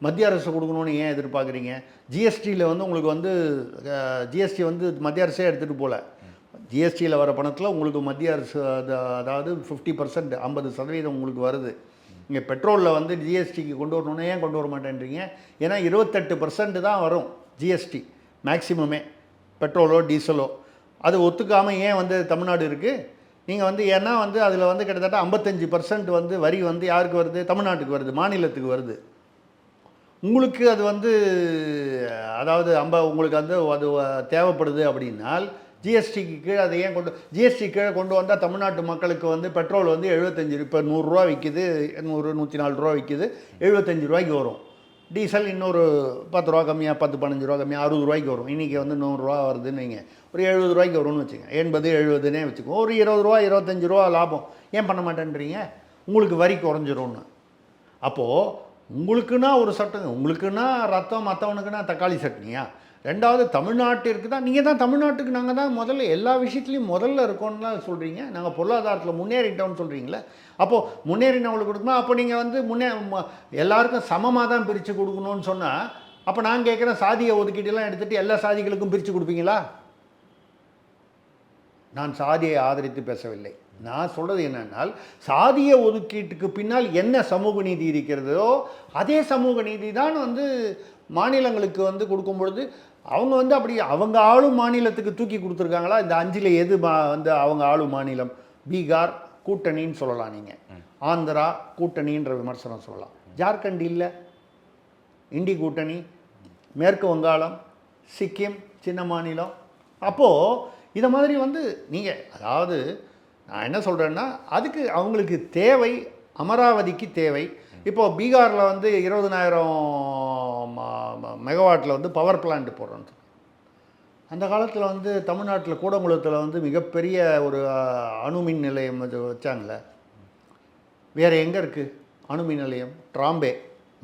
மத்திய அரசு கொடுக்கணும்னு ஏன் எதிர்பார்க்குறீங்க? ஜிஎஸ்டியில் வந்து உங்களுக்கு வந்து ஜிஎஸ்டி வந்து மத்திய அரசே எடுத்துகிட்டு போகல. ஜிஎஸ்டியில் வர பணத்தில் உங்களுக்கு மத்திய அரசு அதாவது 50%, 50% உங்களுக்கு வருது. இங்கே பெட்ரோலில் வந்து ஜிஎஸ்டிக்கு கொண்டு வரணுன்னு ஏன் கொண்டு வர மாட்டேன்றீங்க? ஏன்னா 28% தான் வரும் ஜிஎஸ்டி மேக்சிமமே, பெட்ரோலோ டீசலோ. அது ஒத்துக்காமல் ஏன் வந்து தமிழ்நாடு இருக்குது? நீங்கள் வந்து ஏன்னா வந்து அதில் வந்து கிட்டத்தட்ட 55% வந்து வரி வந்து யாருக்கு வருது? தமிழ்நாட்டுக்கு வருது, மாநிலத்துக்கு வருது. உங்களுக்கு அது வந்து அதாவது உங்களுக்கு வந்து அது தேவைப்படுது அப்படின்னால் ஜிஎஸ்டிக்கு கீழே அதை ஏன் ஜிஎஸ்டி கீழே கொண்டு வந்தால் தமிழ்நாட்டு மக்களுக்கு வந்து பெட்ரோல் வந்து 75, இப்போ 100 ரூபா விற்கிது, 100-104 ரூபா விற்கிது, 75 ரூபாய்க்கு வரும். டீசல் இன்னொரு 10 ரூபா கம்மியாக, 10-15 ரூபா கம்மியாக 60 ரூபாய்க்கு வரும். இன்றைக்கி வந்து 100 ரூபா வருதுன்னு வைங்க, ஒரு 70 ரூபாய்க்கு வரும்னு வச்சுங்க, 80-70னே வச்சுக்கோங்க, ஒரு 20 ரூபா 25 ரூபா லாபம். ஏன் பண்ண மாட்டேன்றீங்க? உங்களுக்கு வரி குறைஞ்சிரும்னு. அப்போது உங்களுக்குன்னா ஒரு சட்டம், உங்களுக்குன்னா ரத்தம், மற்றவனுக்குன்னா தக்காளி சட்னியா? ரெண்டாவது தமிழ்நாட்டிற்கு தான், நீங்கள் தான் தமிழ்நாட்டுக்கு நாங்கள் தான் முதல்ல எல்லா விஷயத்துலையும் முதல்ல இருக்கோம்லாம் சொல்கிறீங்க. நாங்கள் பொருளாதாரத்தில் முன்னேறிட்டோம்னு சொல்கிறீங்களே. அப்போது முன்னேறினவங்களுக்கு கொடுக்குமா? அப்போ நீங்கள் வந்து எல்லாருக்கும் சமமாக தான் பிரித்து கொடுக்கணும்னு சொன்னால், அப்போ நான் கேட்குறேன், சாதிய ஒதுக்கீட்டெல்லாம் எடுத்துகிட்டு எல்லா சாதிகளுக்கும் பிரித்து கொடுப்பீங்களா? நான் சாதியை ஆதரித்து பேசவில்லை. நான் சொல்கிறது என்னென்னால், சாதிய ஒதுக்கீட்டுக்கு பின்னால் என்ன சமூக நீதி இருக்கிறதோ அதே சமூக நீதி தான் வந்து மாநிலங்களுக்கு வந்து கொடுக்கும் பொழுது அவங்க வந்து அப்படி அவங்க ஆளும் மாநிலத்துக்கு தூக்கி கொடுத்துருக்காங்களா? இந்த 5ல் எது வந்து அவங்க ஆளும் மாநிலம்? பீகார் கூட்டணின்னு சொல்லலாம், நீங்கள் ஆந்திரா கூட்டணின்ற விமர்சனம் சொல்லலாம். ஜார்க்கண்ட் இல்லை, இண்டி கூட்டணி, மேற்கு வங்காளம், சிக்கிம் சின்ன மாநிலம். அப்போது இதை மாதிரி வந்து நீங்கள் அதாவது நான் என்ன சொல்கிறேன்னா, அதுக்கு அவங்களுக்கு தேவை, அமராவதிக்கு தேவை. இப்போது பீகாரில் வந்து 20,000 மெகாவாட்டில் வந்து பவர் பிளான்ட் போடுறோன்னு. அந்த காலத்தில் வந்து தமிழ்நாட்டில் கூடங்குளத்தில் வந்து மிகப்பெரிய ஒரு அணுமின் நிலையம் வச்சாங்களே. வேறு எங்கே இருக்குது அணுமின் நிலையம்? ட்ராம்பே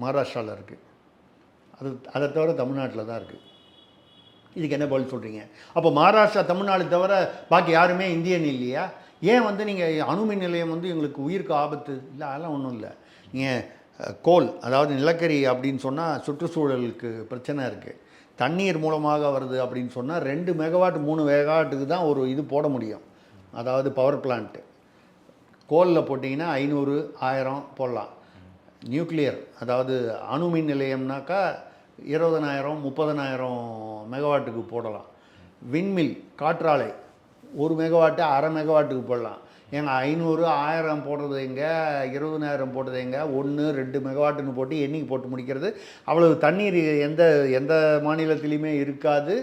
மகாராஷ்டிராவில் இருக்குது. அதை தவிர தமிழ்நாட்டில் தான் இருக்குது. இதுக்கு என்ன பதில் சொல்கிறீங்க? அப்போ மகாராஷ்டிரா தமிழ்நாடு தவிர பாக்கி யாருமே இந்தியன் இல்லையா? ஏன் வந்து நீங்கள் அணுமின் நிலையம் வந்து எங்களுக்கு உயிருக்கு ஆபத்து இல்லை? அதெல்லாம் ஒன்றும் இல்லை. நீங்கள் கோல் அதாவது நிலக்கரி அப்படின்னு சொன்னால் சுற்றுச்சூழலுக்கு பிரச்சனை இருக்குது. தண்ணீர் மூலமாக வருது அப்படின்னு சொன்னால் 2 மெகாவாட் 3 மெகாவாட்டுக்கு தான் ஒரு இது போட முடியும், அதாவது பவர் பிளான்ட்டு. கோலில் போட்டிங்கன்னா 500, 1000 போடலாம். நியூக்ளியர் அதாவது அணுமின் நிலையம்னாக்கா 20,000, 30,000 மெகாவாட்டுக்கு போடலாம். விண்மில் காற்றாலை 1 மெகாவாட்டு 1/2 மெகாவாட்டுக்கு போடலாம். ஏங்க 500, 1000 போடுறது எங்கே, 20,000 போடுறது எங்கே? 1, 2 மெகாவாட்டுன்னு போட்டு எண்ணிக்கை போட்டு முடிக்கிறது. அவ்வளவு தண்ணீர் எந்த மாநிலத்திலையுமே இருக்காது,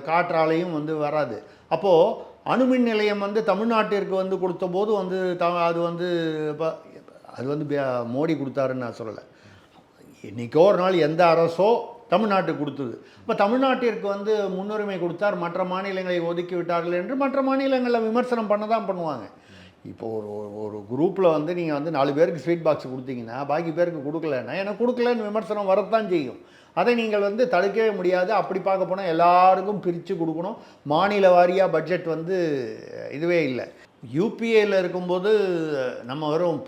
காற்றாலையும் வந்து வராது. அப்போது அணுமின் நிலையம் வந்து தமிழ்நாட்டிற்கு வந்து கொடுத்த போது வந்து அது வந்து மோடி கொடுத்தாருன்னு நான் சொல்லலை. இன்றைக்கோ ஒரு நாள் எந்த அரசோ தமிழ்நாட்டுக்கு கொடுத்தது. இப்போ தமிழ்நாட்டிற்கு வந்து முன்னுரிமை கொடுத்தார், மற்ற மாநிலங்களை ஒதுக்கி விட்டார்கள் என்று மற்ற மாநிலங்களில் விமர்சனம் பண்ண தான் பண்ணுவாங்க. இப்போது ஒரு குரூப்பில் வந்து நீங்கள் வந்து 4 பேருக்கு ஸ்வீட் பாக்ஸ் கொடுத்தீங்கன்னா பாக்கி பேருக்கு கொடுக்கலன்னா எனக்கு கொடுக்கலன்னு விமர்சனம் வரத்தான் செய்யும். அதை நீங்கள் வந்து தடுக்கவே முடியாது. அப்படி பார்க்க போனால் எல்லாருக்கும் பிரித்து கொடுக்கணும். மாநில வாரியாக பட்ஜெட் வந்து இதுவே இல்லை. யூபிஏயில் இருக்கும்போது நம்ம வெறும்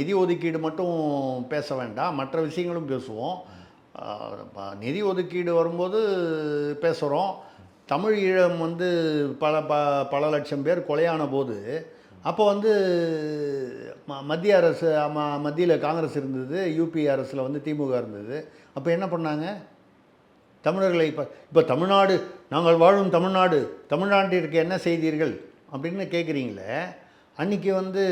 நிதி ஒதுக்கீடு மட்டும் பேச வேண்டாம், மற்ற விஷயங்களும் பேசுவோம். நிதி ஒதுக்கீடு வரும்போது பேசுகிறோம். தமிழ் ஈழம் வந்து பல லட்சம் பேர் கொலையான போது அப்போ வந்து மத்திய அரசு மத்தியில் காங்கிரஸ் இருந்தது, யூபி அரசில் வந்து திமுக இருந்தது. அப்போ என்ன பண்ணாங்க? தமிழர்களை இப்போ தமிழ்நாடு, நாங்கள் வாழும் தமிழ்நாட்டிற்கு என்ன செய்தீர்கள் அப்படின்னு கேட்குறீங்களே. அன்றைக்கி வந்து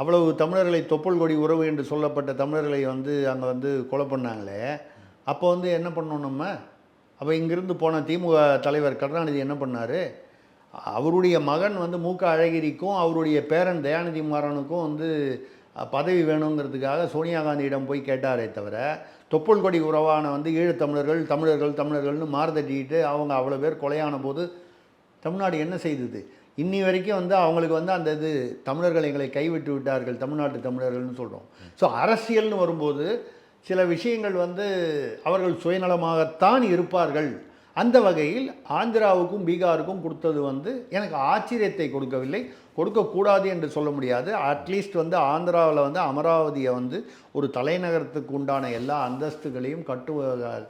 அவ்வளவு தமிழர்களை தொப்புள் கொடி உறவு என்று சொல்லப்பட்ட தமிழர்களை வந்து அங்கே வந்து கொலை பண்ணாங்களே. அப்போ வந்து என்ன பண்ணோம் நம்ம? அப்போ இங்கிருந்து போன திமுக தலைவர் கருணாநிதி என்ன பண்ணார்? அவருடைய மகன் வந்து மு.க. அழகிரிக்கும் அவருடைய பேரன் தயாநிதி மாறனுக்கும் வந்து பதவி வேணுங்கிறதுக்காக சோனியா காந்தியிடம் போய் கேட்டாரே தவிர, தொப்புள் கொடி உறவான வந்து தமிழர்கள்னு மாறுதட்டிக்கிட்டு அவங்க அவ்வளோ பேர் கொலையான போது தமிழ்நாடு என்ன செய்தது? இன்னி வரைக்கும் வந்து அவங்களுக்கு வந்து அந்த இது தமிழர்கள் எங்களை கைவிட்டு விட்டார்கள், தமிழ்நாட்டு தமிழர்கள்னு சொல்கிறோம். ஸோ அரசியல்னு வரும்போது சில விஷயங்கள் வந்து அவர்கள் சுயநலமாகத்தான் இருப்பார்கள். அந்த வகையில் ஆந்திராவுக்கும் பீகாருக்கும் கொடுத்தது வந்து எனக்கு ஆச்சரியத்தை கொடுக்கவில்லை, கொடுக்கக்கூடாது என்று சொல்ல முடியாது. அட்லீஸ்ட் வந்து ஆந்திராவில் வந்து அமராவதியை வந்து ஒரு தலைநகரத்துக்கு உண்டான எல்லா அந்தஸ்துகளையும்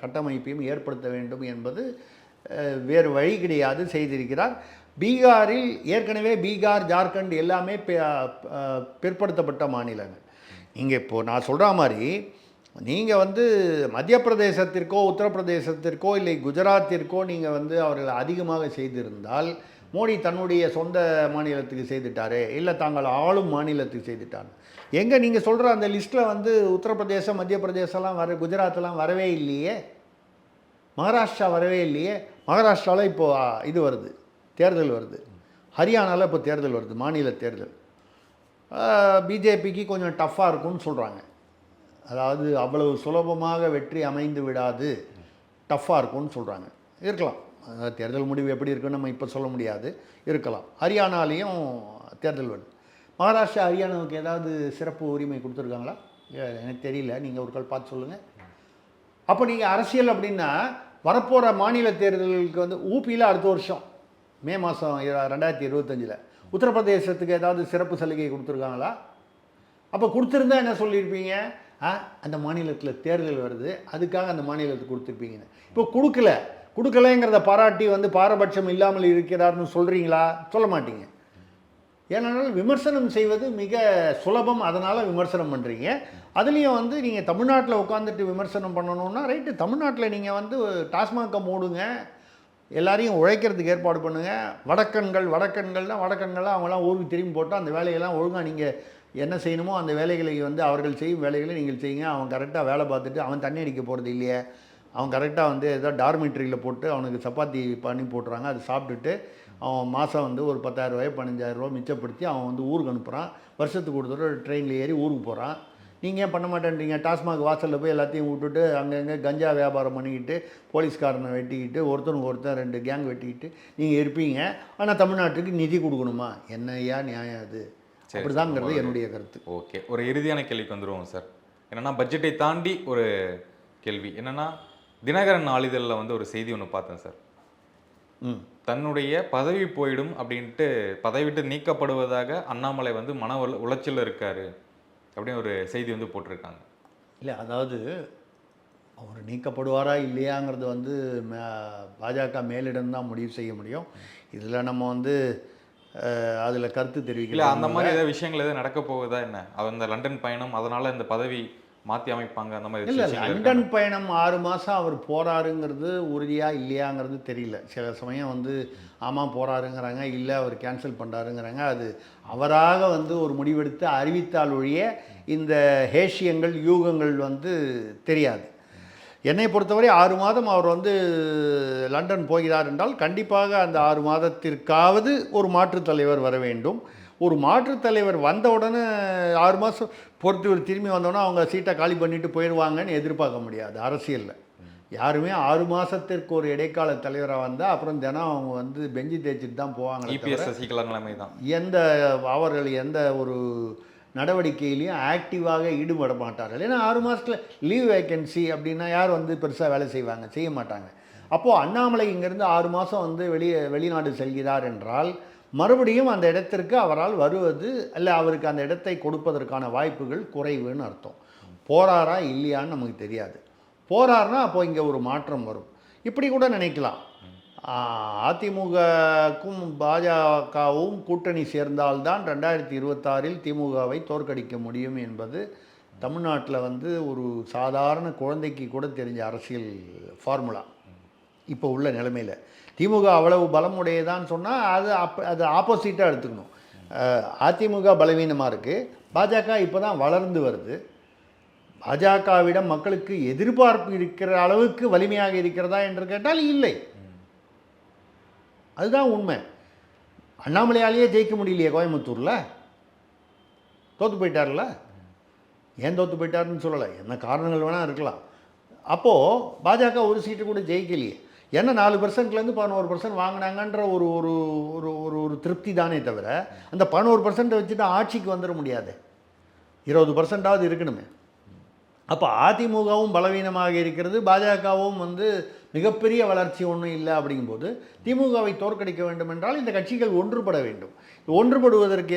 கட்டமைப்பையும் ஏற்படுத்த வேண்டும் என்பது வேறு வழி கிடையாது, செய்திருக்கிறார். பீகாரில் ஏற்கனவே பீகார், ஜார்க்கண்ட் எல்லாமே பிற்படுத்தப்பட்ட மாநிலங்கள். நீங்கள் இப்போது நான் சொல்கிற மாதிரி நீங்கள் வந்து மத்திய பிரதேசத்திற்கோ உத்தரப்பிரதேசத்திற்கோ இல்லை குஜராத்திற்கோ நீங்கள் வந்து அவர்கள் அதிகமாக செய்திருந்தால், மோடி தன்னுடைய சொந்த மாநிலத்துக்கு செய்துட்டாரே, இல்லை தாங்கள் ஆளும் மாநிலத்துக்கு செய்துட்டாங்க. எங்கே நீங்கள் சொல்கிற அந்த லிஸ்ட்டில் வந்து உத்தரப்பிரதேசம், மத்திய பிரதேசம்லாம் குஜராத்லாம் வரவே இல்லையே, மகாராஷ்டிரா வரவே இல்லையே. மகாராஷ்டிராவில் இப்போது இது வருது, தேர்தல் வருது. ஹரியானாவில் இப்போ தேர்தல் வருது, மாநில தேர்தல். பிஜேபிக்கு கொஞ்சம் டஃப்பாக இருக்கும்னு சொல்கிறாங்க. அதாவது அவ்வளவு சுலபமாக வெற்றி அமைந்து விடாது, டஃப்பாக இருக்கும்னு சொல்கிறாங்க. இருக்கலாம், தேர்தல் முடிவு எப்படி இருக்குன்னு நம்ம இப்போ சொல்ல முடியாது, இருக்கலாம். ஹரியானாலேயும் தேர்தல் வருது. மகாராஷ்டிரா ஹரியானாவுக்கு ஏதாவது சிறப்பு உரிமை கொடுத்துருக்காங்களா? எனக்கு தெரியல, நீங்கள் ஒரு கால் பார்த்து சொல்லுங்கள். அப்போ நீங்கள் அரசியல் அப்படின்னா வரப்போகிற மாநில தேர்தலுக்கு வந்து ஊபியில் அடுத்த வருஷம் மே மாதம் 2025 உத்தரப்பிரதேசத்துக்கு ஏதாவது சிறப்பு சலுகை கொடுத்துருக்காங்களா? அப்போ கொடுத்துருந்தா என்ன சொல்லியிருப்பீங்க? அந்த மாநிலத்தில் தேர்தல் வருது, அதுக்காக அந்த மாநிலத்துக்கு கொடுத்துருப்பீங்கன்னு. இப்போ கொடுக்கலைங்கிறத பாராட்டி வந்து பாரபட்சம் இல்லாமல் இருக்கிறார்னு சொல்கிறீங்களா? சொல்ல மாட்டீங்க. ஏனென்றால் விமர்சனம் செய்வது மிக சுலபம், அதனால் விமர்சனம் பண்ணுறீங்க. அதுலேயும் வந்து நீங்கள் தமிழ்நாட்டில் உட்காந்துட்டு விமர்சனம் பண்ணணுன்னா ரைட்டு, தமிழ்நாட்டில் நீங்கள் வந்து டாஸ்மாகை மூடுங்க, எல்லாரையும் உழைக்கிறதுக்கு ஏற்பாடு பண்ணுங்கள். வடக்கன்கள்லாம் அவங்களாம் ஊருக்கு திரும்பி போட்டால் அந்த வேலையெல்லாம் ஒழுங்காக நீங்கள் என்ன செய்யணுமோ அந்த வேலைகளை வந்து அவர்கள் செய்யும் வேலைகளை நீங்கள் செய்யுங்க. அவன் கரெக்டாக வேலை பார்த்துட்டு அவன் தண்ணி அடிக்க போகிறது இல்லையே, அவன் கரெக்டாக வந்து ஏதோ டார்மெட்ரியில் போட்டு அவனுக்கு சப்பாத்தி பண்ணி போட்டுறாங்க, அது சாப்பிட்டுட்டு அவன் மாதம் வந்து ஒரு 10,000 ரூபாய் 15,000 ரூபா மிச்சப்படுத்தி அவன் வந்து ஊருக்கு அனுப்புகிறான். வருஷத்துக்கு ஒரு தடவை ட்ரெயினில் ஏறி ஊருக்கு போகிறான். நீங்கள் ஏன் பண்ண மாட்டேன்றீங்க? டாஸ்மாக் வாசலில் போய் எல்லாத்தையும் விட்டுட்டு அங்கங்கே கஞ்சா வியாபாரம் பண்ணிக்கிட்டு போலீஸ்காரனை வெட்டிக்கிட்டு ஒருத்தனுக்கு ஒருத்தன் 2 கேங் வெட்டிக்கிட்டு நீங்கள் இருப்பீங்க. ஆனால் தமிழ்நாட்டுக்கு நிதி கொடுக்கணுமா? என்னையா நியாயம் அது? அப்படிதாங்கிறது என்னுடைய கருத்து. ஓகே, ஒரு இறுதியான கேள்விக்கு வந்துடுவோம் சார். என்னென்னா பட்ஜெட்டை தாண்டி ஒரு கேள்வி என்னென்னா, தினகரன் நாளிதழில் வந்து ஒரு செய்தி ஒன்று பார்த்தேன் சார். தன்னுடைய பதவி போயிடும் அப்படின்ட்டு பதவி விட்டு நீக்கப்படுவதாக அண்ணாமலை வந்து மன உளைச்சல் இருக்காரு அப்படின்னு ஒரு செய்தி வந்து போட்டிருக்காங்க. இல்லை, அதாவது அவர் நீக்கப்படுவாரா இல்லையாங்கிறது வந்து பாஜக மேலிடம் தான் முடிவு செய்ய முடியும். இதில் நம்ம வந்து அதில் கருத்து தெரிவிக்கல. அந்த மாதிரி ஏதாவது விஷயங்கள் எதாவது நடக்க போகுதா என்ன? அந்த லண்டன் பயணம் அதனால் இந்த பதவி மாற்றி அமைப்பாங்க அந்த மாதிரி? இல்லை, லண்டன் பயணம் 6 மாதம் அவர் போகிறாருங்கிறது உறுதியாக இல்லையாங்கிறது தெரியல. சில சமயம் வந்து ஆமாம் போகிறாருங்கிறாங்க, இல்லை அவர் கேன்சல் பண்ணுறாருங்கிறாங்க. அது அவராக வந்து ஒரு முடிவெடுத்து அறிவித்தால் ஒழிய இந்த ஹேஷியங்கள் யூகங்கள் வந்து தெரியாது. என்னை பொறுத்தவரை 6 மாதம் அவர் வந்து லண்டன் போகிறார் என்றால் கண்டிப்பாக அந்த 6 மாதத்திற்காவது ஒரு மாற்றுத் தலைவர் வர வேண்டும். ஒரு மாற்றுத் தலைவர் வந்த உடனே 6 மாதம் பொறுத்து ஒரு திரும்பி வந்தோடனே அவங்க சீட்டை காலி பண்ணிட்டு போயிடுவாங்கன்னு எதிர்பார்க்க முடியாது. அரசியலில் யாருமே 6 மாதத்திற்கு ஒரு இடைக்கால தலைவராக வந்தால் அப்புறம் தினம் அவங்க வந்து பெஞ்சு தேய்ச்சிட்டு தான் போவாங்க. அவர்கள் எந்த ஒரு நடவடிக்கையிலையும் ஆக்டிவாக ஈடுபட மாட்டார்கள். ஏன்னா 6 மாதத்தில் லீவ் வேக்கன்சி அப்படின்னா யார் வந்து பெருசாக வேலை செய்வாங்க? செய்ய மாட்டாங்க. அப்போது அண்ணாமலை இங்கேருந்து 6 மாதம் வந்து வெளிநாடு செல்கிறார் என்றால் மறுபடியும் அந்த இடத்திற்கு அவரால் வருவது இல்லை, அவருக்கு அந்த இடத்தை கொடுப்பதற்கான வாய்ப்புகள் குறைவுன்னு அர்த்தம். போகிறாரா இல்லையான்னு நமக்கு தெரியாது. போகிறாருன்னா அப்போ இங்கே ஒரு மாற்றம் வரும். இப்படி கூட நினைக்கலாம், அதிமுகக்கும் பாஜகவும் கூட்டணி சேர்ந்தால்தான் 2026 திமுகவை தோற்கடிக்க முடியும் என்பது தமிழ்நாட்டில் வந்து ஒரு சாதாரண குழந்தைக்கு கூட தெரிஞ்ச அரசியல் ஃபார்முலா. இப்போ உள்ள நிலைமையில் திமுக அவ்வளவு பலமுடையதான்னு சொன்னால் அது ஆப்போசிட்டாக எடுத்துக்கணும். அதிமுக பலவீனமாக இருக்குது, பாஜக இப்போ தான் வளர்ந்து வருது. பாஜகவிடம் மக்களுக்கு எதிர்பார்ப்பு இருக்கிற அளவுக்கு வலிமையாக இருக்கிறதா என்று கேட்டால் இல்லை. அதுதான் உண்மை. அண்ணாமலையாலேயே ஜெயிக்க முடியலையே கோயம்புத்தூரில், தோற்று போயிட்டார்ல. ஏன் தோற்று போயிட்டாருன்னு சொல்லலை, என்ன காரணங்கள் வேணால் இருக்கலாம். அப்போது பாஜக ஒரு சீட்டு கூட ஜெயிக்கலையே. ஏன்னா 4%லேருந்து 11% வாங்கினாங்கன்ற ஒரு ஒரு ஒரு ஒரு ஒரு திருப்தி தானே தவிர அந்த 11% வச்சுட்டு ஆட்சிக்கு வந்துட முடியாது. 20%ஆவது இருக்கணுமே. அப்போ அதிமுகவும் பலவீனமாக இருக்கிறது, பாஜகவும் வந்து மிகப்பெரிய வளர்ச்சி ஒன்றும் இல்லை. அப்படிங்கும்போது திமுகவை தோற்கடிக்க வேண்டும் என்றால் இந்த கட்சிகள் ஒன்றுபட வேண்டும். ஒன்றுபடுவதற்கு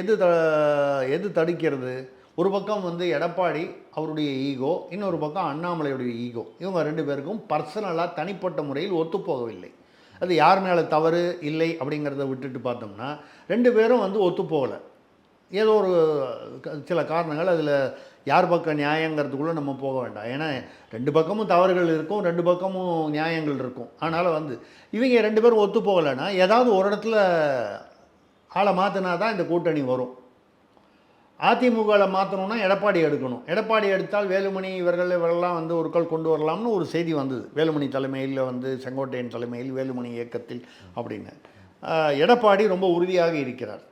எது தடுக்கிறது? ஒரு பக்கம் வந்து எடப்பாடி அவருடைய ஈகோ, இன்னொரு பக்கம் அண்ணாமலையுடைய ஈகோ. இவங்க 2 பேருக்கும் பர்சனலாக தனிப்பட்ட முறையில் ஒத்துப்போகவில்லை. அது யார் மேலே தவறு இல்லை அப்படிங்கிறத விட்டுட்டு பார்த்தோம்னா 2 பேரும் வந்து ஒத்துப்போகலை. ஏதோ ஒரு சில காரணங்கள், அதில் யார் பக்கம் நியாயங்கிறதுக்குள்ளே நம்ம போக வேண்டாம். ஏன்னா 2 பக்கமும் தவறுகள் இருக்கும், 2 பக்கமும் நியாயங்கள் இருக்கும். அதனால் வந்து இவங்க 2 பேரும் ஒத்து போகலைன்னா ஏதாவது ஒரு இடத்துல ஆளை மாற்றினா தான் இந்த கூட்டணி வரும். அதிமுகவில் மாற்றணும்னா எடப்பாடி எடுக்கணும். எடப்பாடி எடுத்தால் வேலுமணி இவர்களெல்லாம் வந்து ஒரு கால் கொண்டு வரலாம்னு ஒரு செய்தி வந்தது. வேலுமணி தலைமையில் வந்து செங்கோட்டையன் தலைமையில் வேலுமணி இயக்கத்தில் அப்படின்னு. எடப்பாடி ரொம்ப உறுதியாக இருக்கிறார்.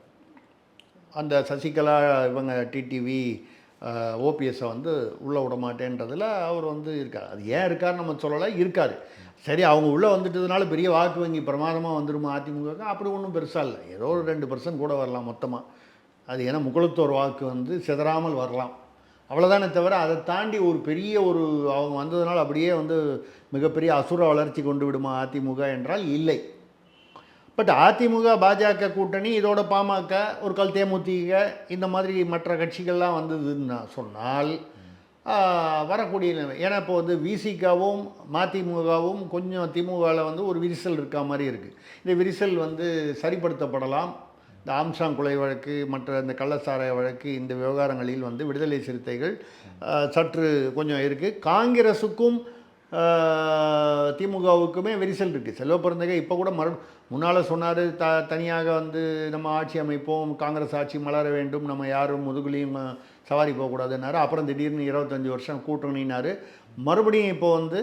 அந்த சசிகலா இவங்க டிடிவி ஓபிஎஸ்ஸை வந்து உள்ளே விட மாட்டேன்றதில் அவர் வந்து இருக்கார். அது ஏன் இருக்கார் நம்ம சொல்லலை, இருக்கார். சரி, அவங்க உள்ளே வந்துட்டதுனால பெரிய வாக்கு வங்கி பிரமாதமாக வந்துடுமா அதிமுக? அப்படி ஒன்றும் பெருசாக இல்லை. ஏதோ ஒரு 2% கூட வரலாம் மொத்தமாக. அது ஏன்னா முக்குளத்தோர் வாக்கு வந்து சிதறாமல் வரலாம், அவ்வளோதானே தவிர அதை தாண்டி ஒரு பெரிய ஒரு அவங்க வந்ததுனால அப்படியே வந்து மிகப்பெரிய அசுர வளர்ச்சி கொண்டு விடுமா அதிமுக என்றால் இல்லை. பட் அதிமுக பாஜக கூட்டணி இதோட பாமக ஒரு கால் தேமுதிக இந்த மாதிரி மற்ற கட்சிகள்லாம் வந்ததுன்னு சொன்னால் வரக்கூடிய நிலைமை. ஏன்னா இப்போ வந்து விசிகாவும் மதிமுகவும் கொஞ்சம் திமுகவில் வந்து ஒரு விரிசல் இருக்கா மாதிரி இருக்குது. இந்த விரிசல் வந்து சரிப்படுத்தப்படலாம். இந்த ஆம்சாங் கொலை வழக்கு, மற்ற இந்த கள்ளச்சாராய வழக்கு, இந்த விவகாரங்களில் வந்து விடுதலை சிறுத்தைகள் சற்று கொஞ்சம் இருக்குது. காங்கிரஸுக்கும் திமுகவுக்குமே விரிசல் இருக்குது. செல்வ பெருந்தகை இப்போ கூட முன்னால் சொன்னார், தனியாக வந்து நம்ம ஆட்சி அமைப்போம், காங்கிரஸ் ஆட்சி மலர வேண்டும், நம்ம யாரும் முதுகுலையும் சவாரி போகக்கூடாதுன்னாரு. அப்புறம் திடீர்னு 25 வருஷம் கூட்டணினார். மறுபடியும் இப்போ வந்து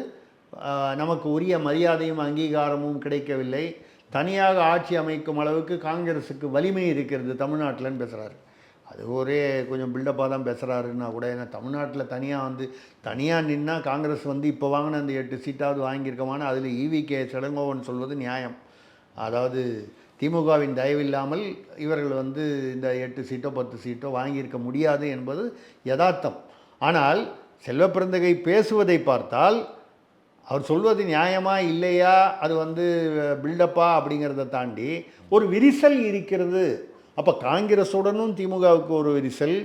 நமக்கு உரிய மரியாதையும் அங்கீகாரமும் கிடைக்கவில்லை, தனியாக ஆட்சி அமைக்கும் அளவுக்கு காங்கிரஸுக்கு வலிமை இருக்கிறது தமிழ்நாட்டில்னு பேசுகிறாரு. அது ஒரே கொஞ்சம் பில்டப்பாக தான் பேசுகிறாருன்னா கூட, ஏன்னா தமிழ்நாட்டில் தனியாக நின்னா காங்கிரஸ் வந்து இப்போ வாங்கின அந்த 8 சீட்டாவது வாங்கியிருக்கமான, அதில் ஈவிகே செடங்கோவன் சொல்வது நியாயம். அதாவது திமுகவின் தயவில்லாமல் இவர்கள் வந்து இந்த 8 சீட்டோ 10 சீட்டோ வாங்கியிருக்க முடியாது என்பது யதார்த்தம். ஆனால் செல்வ பெருந்தகை பேசுவதை பார்த்தால் அவர் சொல்வது நியாயமா இல்லையா, அது வந்து பில்டப்பா அப்படிங்கிறத தாண்டி ஒரு விரிசல் இருக்கிறது. அப்போ காங்கிரஸுடனும் திமுகவுக்கு ஒரு விரிசல்,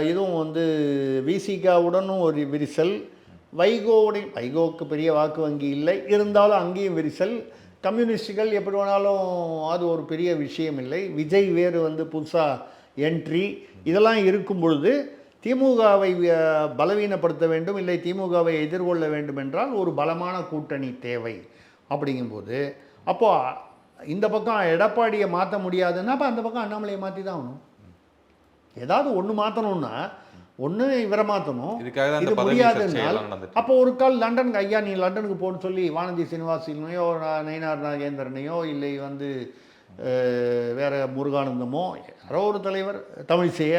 இதுவும் வந்து விசிகாவுடனும் ஒரு விரிசல், வைகோவுக்கு பெரிய வாக்கு வங்கி இல்லை, இருந்தாலும் அங்கேயும் விரிசல். கம்யூனிஸ்டுகள் எப்படி வேணாலும் அது ஒரு பெரிய விஷயம் இல்லை. விஜய் வேறு வந்து புதுசாக என்ட்ரி, இதெல்லாம் இருக்கும் பொழுது திமுகவை பலவீனப்படுத்த வேண்டும், இல்லை திமுகவை எதிர்கொள்ள வேண்டும் என்றால் ஒரு பலமான கூட்டணி தேவை. அப்படிங்கும்போது அப்போது இந்த பக்கம் எடப்பாடியை மாற்ற முடியாதுன்னா அப்போ அந்த பக்கம் அண்ணாமலையை மாற்றி தான் ஆகணும். ஏதாவது ஒன்று மாற்றணும்னா ஒன்று இவரை மாற்றணும், இது முடியாதுன்னால் அப்போ ஒரு கால் லண்டனுக்கு, ஐயா நீ லண்டனுக்கு போன்னு சொல்லி வானதி சீனிவாசனையோ நயினார் நாகேந்திரனையோ இல்லை வந்து வேறு முருகானந்தமோ யாரோ ஒரு தலைவர், தமிழிசைய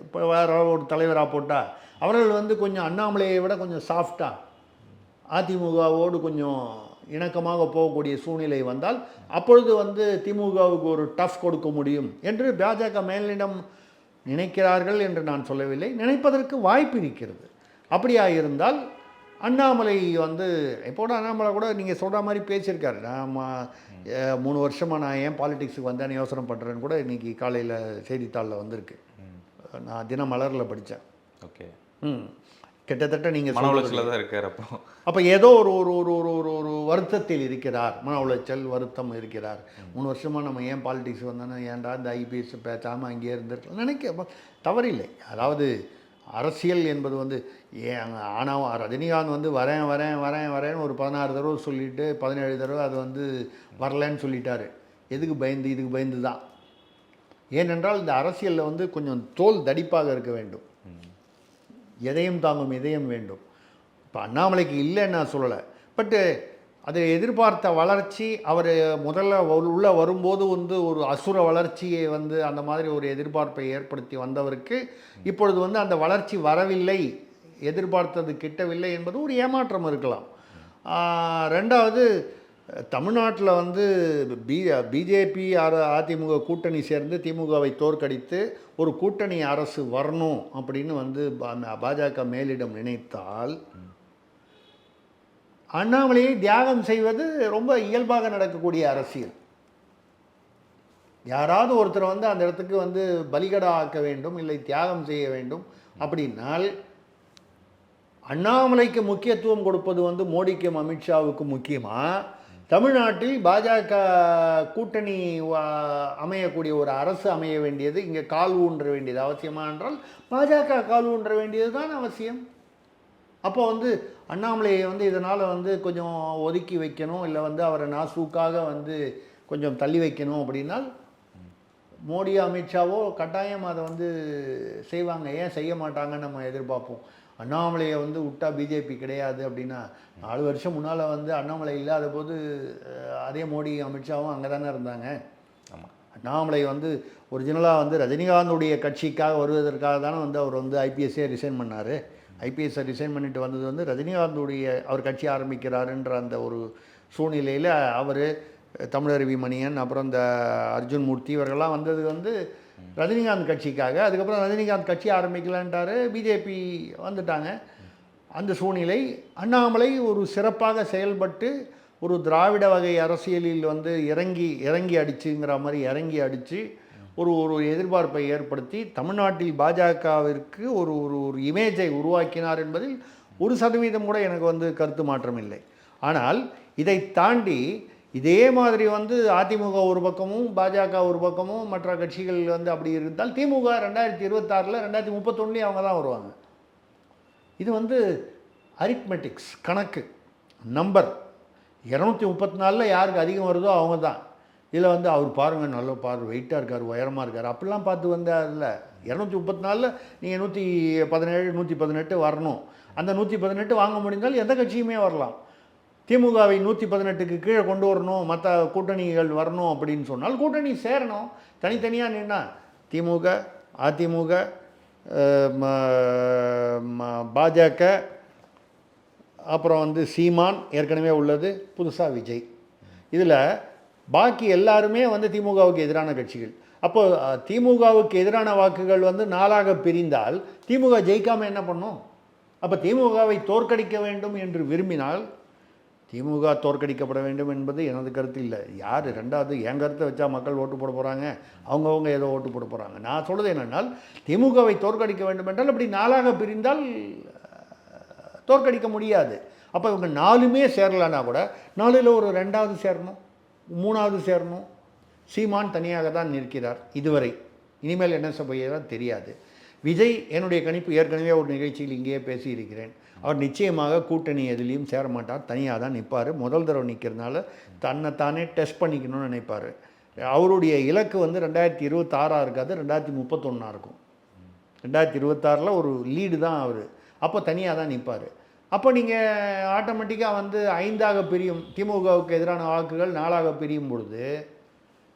இப்போ வேறு ஒரு தலைவராக போட்டால் அவர்கள் வந்து கொஞ்சம் அண்ணாமலையை விட கொஞ்சம் சாஃப்டாக அதிமுகவோடு கொஞ்சம் இணக்கமாக போகக்கூடிய சூழ்நிலை வந்தால் அப்பொழுது வந்து திமுகவுக்கு ஒரு டஃப் கொடுக்க முடியும் என்று பாஜக மேலிடம் நினைக்கிறார்கள் என்று நான் சொல்லவில்லை, நினைப்பதற்கு வாய்ப்பு இருக்கிறது. அப்படியாக இருந்தால் அண்ணாமலை வந்து எப்போட அண்ணாமலை கூட நீங்கள் சொல்கிற மாதிரி பேசியிருக்காரு. நான் 3 வருஷமாக நான் ஏன் பாலிடிக்ஸுக்கு வந்தேன்னு யோசனை பண்ணுறேன்னு கூட இன்றைக்கி காலையில் செய்தித்தாளில் வந்திருக்கு. நான் தினமலரில் படித்தேன். ஓகே, கிட்டத்தட்ட நீங்கள் மன உளைச்சலில் தான் இருக்கார். அப்போ ஏதோ ஒரு ஒரு ஒரு ஒரு ஒரு ஒரு வருத்தத்தில் இருக்கிறார், மன உளைச்சல் வருத்தம் இருக்கிறார். 3 வருஷமாக நம்ம ஏன் பாலிடிக்ஸ் வந்தோன்னா ஏன்டா இந்த ஐபிஎஸ் பேசாமல் அங்கேயே இருந்திருக்கலாம் நினைக்க தவறில்லை. அதாவது அரசியல் என்பது வந்து ஆனால் ரஜினிகாந்த் வந்து வரேன்னு ஒரு 16 தடவை சொல்லிவிட்டு 17 தடவை அது வந்து வரலன்னு சொல்லிட்டாரு. எதுக்கு பயந்து? இதுக்கு பயந்து தான். ஏனென்றால் இந்த அரசியலில் வந்து கொஞ்சம் தோல் தடிப்பாக இருக்க வேண்டும், எதையும் தாங்கும் இதயம் வேண்டும். இப்போ அண்ணாமலைக்கு இல்லைன்னு நான் சொல்லலை, பட்டு அது எதிர்பார்த்த வளர்ச்சி அவர் முதல்ல உள்ளே வரும்போது வந்து ஒரு அசுர வளர்ச்சியை வந்து அந்த மாதிரி ஒரு எதிர்பார்ப்பை ஏற்படுத்தி வந்தவருக்கு இப்பொழுது வந்து அந்த வளர்ச்சி வரவில்லை, எதிர்பார்த்தது கிட்டவில்லை என்பது ஒரு ஏமாற்றம் இருக்கலாம். ரெண்டாவது தமிழ்நாட்டில் வந்து பிஜேபி அதிமுக கூட்டணி சேர்ந்து திமுகவை தோற்கடித்து ஒரு கூட்டணி அரசு வரணும் அப்படின்னு வந்து பாஜக மேலிடம் நினைத்தால் அண்ணாமலையை தியாகம் செய்வது ரொம்ப இயல்பாக நடக்கக்கூடிய அரசியல். யாராவது ஒருத்தர் வந்து அந்த இடத்துக்கு வந்து பலிகடா ஆக்க வேண்டும், இல்லை தியாகம் செய்ய வேண்டும் அப்படின்னால் அண்ணாமலைக்கு முக்கியத்துவம் கொடுப்பது வந்து மோடிக்கும் அமித்ஷாவுக்கும் முக்கியமாக, தமிழ்நாட்டில் பாஜக கூட்டணி அமையக்கூடிய ஒரு அரசு அமைய வேண்டியது, இங்கே கால் ஊன்ற வேண்டியது அவசியமா என்றால் பாஜக கால் ஊன்ற வேண்டியது தான் அவசியம். அப்போ வந்து அண்ணாமலையை வந்து இதனால் வந்து கொஞ்சம் ஒதுக்கி வைக்கணும், இல்லை வந்து அவரை நாசூக்காக வந்து கொஞ்சம் தள்ளி வைக்கணும் அப்படின்னால் மோடி அமித்ஷாவோ கட்டாயம் அதை வந்து செய்வாங்க. ஏன் செய்ய மாட்டாங்கன்னு நம்ம எதிர்பார்ப்போம். அண்ணாமலையை வந்து விட்டா பிஜேபி கிடையாது அப்படின்னா 4 வருஷம் முன்னால் வந்து அண்ணாமலை இல்லாத போது அதே மோடி அமித்ஷாவும் அங்கே தானே இருந்தாங்க. ஆமாம், அண்ணாமலை வந்து ஒரிஜினலாக வந்து ரஜினிகாந்துடைய கட்சிக்காக வருவதற்காக தானே வந்து அவர் வந்து ஐபிஎஸ்ஸே ரிசைன் பண்ணார். ஐபிஎஸ்ஸை ரிசைன் பண்ணிட்டு வந்தது வந்து ரஜினிகாந்துடைய அவர் கட்சி ஆரம்பிக்கிறாருன்ற அந்த ஒரு சூழ்நிலையில் அவர் தமிழருவி மணியன் அப்புறம் இந்த அர்ஜுன் மூர்த்தி இவர்கள்லாம் வந்தது வந்து ரஜினிகாந்த் கட்சிக்காக. அதுக்கப்புறம் ரஜினிகாந்த் கட்சி ஆரம்பிக்கலான்ட்டார், பிஜேபி வந்துட்டாங்க. அந்த சூழ்நிலை அண்ணாமலை ஒரு சிறப்பாக செயல்பட்டு ஒரு திராவிட வகை அரசியலில் வந்து இறங்கி அடிச்சுங்கிற மாதிரி இறங்கி அடித்து ஒரு எதிர்பார்ப்பை ஏற்படுத்தி தமிழ்நாட்டில் பாஜகவிற்கு ஒரு இமேஜை உருவாக்கினார் என்பதில் 1% கூட எனக்கு வந்து கருத்து மாற்றம் இல்லை. ஆனால் இதை தாண்டி இதே மாதிரி வந்து அதிமுக ஒரு பக்கமும் பாஜக ஒரு பக்கமும் மற்ற கட்சிகள் வந்து அப்படி இருந்தால் திமுக 2026 2031 அவங்க தான் வருவாங்க. இது வந்து அரித்மெட்டிக்ஸ் கணக்கு நம்பர். 234 யாருக்கு அதிகம் வருதோ அவங்க தான். இதில் வந்து அவர் பாருங்கள் நல்ல வெயிட்டாக இருக்கார், உயரமாக இருக்கார் அப்படிலாம் பார்த்து வந்தால் இல்லை. 234 நீங்கள் 117 118 வரணும். அந்த 118 வாங்க முடிந்தால் எந்த கட்சியுமே வரலாம். திமுகவை 118க்கு கீழே கொண்டு வரணும், மற்ற கூட்டணிகள் வரணும் அப்படின்னு சொன்னால் கூட்டணி சேரணும். தனித்தனியாக நின்னா திமுக அதிமுக பாஜக அப்புறம் வந்து சீமான் ஏற்கனவே உள்ளது, புதுசாக விஜய், இதில் பாக்கி எல்லாருமே வந்து திமுகவுக்கு எதிரான கட்சிகள். அப்போ திமுகவுக்கு எதிரான வாக்குகள் வந்து 4ஆக பிரிந்தால் திமுக ஜெயிக்காமல் என்ன பண்ணும்? அப்போ திமுகவை தோற்கடிக்க வேண்டும் என்று விரும்பினால் திமுக தோற்கடிக்கப்பட வேண்டும் என்பது எனது கருத்து இல்லை. யார் ரெண்டாவது என் கருத்தை வச்சா மக்கள் ஓட்டு போட போகிறாங்க, அவங்கவுங்க ஏதோ ஓட்டு போட போகிறாங்க. நான் சொல்கிறது என்னென்னால் திமுகவை தோற்கடிக்க வேண்டும் என்றால் அப்படி 4ஆக பிரிந்தால் தோற்கடிக்க முடியாது. அப்போ இவங்க 4மே சேரலான்னா கூட 4ல் ஒரு 2வது சேரணும், 3வது சேரணும். சீமான் தனியாக தான் நிற்கிறார் இதுவரை. இனிமேல் என்ன செய்யதான் தெரியாது. விஜய் என்னுடைய கணிப்பு ஏற்கனவே ஒரு நிகழ்ச்சியில் இங்கேயே பேசியிருக்கிறேன். அவர் நிச்சயமாக கூட்டணி எதுலேயும் சேர மாட்டார், தனியாக தான் நிற்பார். முதல் தடவை நிற்கிறதுனால தன்னைத்தானே டெஸ்ட் பண்ணிக்கணும்னு நினைப்பார். அவருடைய இலக்கு வந்து 2026 இருக்காது, 2031 இருக்கும். 2026 ஒரு லீடு தான் அவர். அப்போ தனியாக தான் நிற்பார். அப்போ நீங்கள் ஆட்டோமேட்டிக்காக வந்து 5ஆக பிரியும். திமுகவுக்கு எதிரான வாக்குகள் 4ஆக பிரியும் பொழுது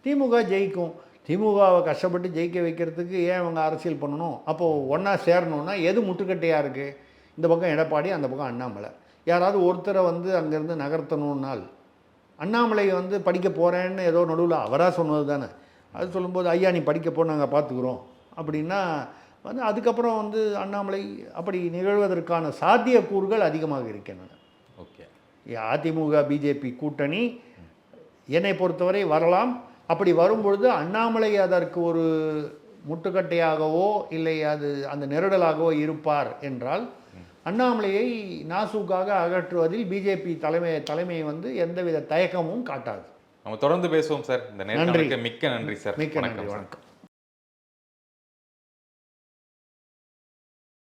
திமுக ஜெயிக்கும். திமுகவை கஷ்டப்பட்டு ஜெயிக்க வைக்கிறதுக்கு ஏன் அவங்க அரசியல் பண்ணணும்? அப்போது ஒன்றா சேரணுன்னா எது முட்டுக்கட்டையாக இருக்குது? இந்த பக்கம் எடப்பாடி, அந்த பக்கம் அண்ணாமலை. யாராவது ஒருத்தரை வந்து அங்கேருந்து நகர்த்தணுன்னால் அண்ணாமலை வந்து படிக்க போகிறேன்னு ஏதோ நடுவில் அவராக சொன்னது தானே. அது சொல்லும்போது ஐயா நீ படிக்க போ நாங்கள் பார்த்துக்குறோம் அப்படின்னா வந்து அதுக்கப்புறம் வந்து அண்ணாமலை அப்படி நிகழ்வதற்கான சாத்தியக்கூறுகள் அதிகமாக இருக்கின்றன. ஓகே, அதிமுக பிஜேபி கூட்டணி என்னை பொறுத்தவரை வரலாம். அப்படி வரும்பொழுது அண்ணாமலை அதற்கு ஒரு முட்டுக்கட்டையாகவோ இல்லை அது அந்த நெருடலாகவோ இருப்பார் என்றால் அண்ணாமலையை நாசூக்காக அகற்றுவதில் பிஜேபி தலைமை வந்து எந்தவித தயக்கமும் காட்டாது. நம்ம தொடர்ந்து பேசுவோம் சார். இந்த நேரத்துக்கு மிக்க நன்றி சார். மிக்க நன்றி, வணக்கம்.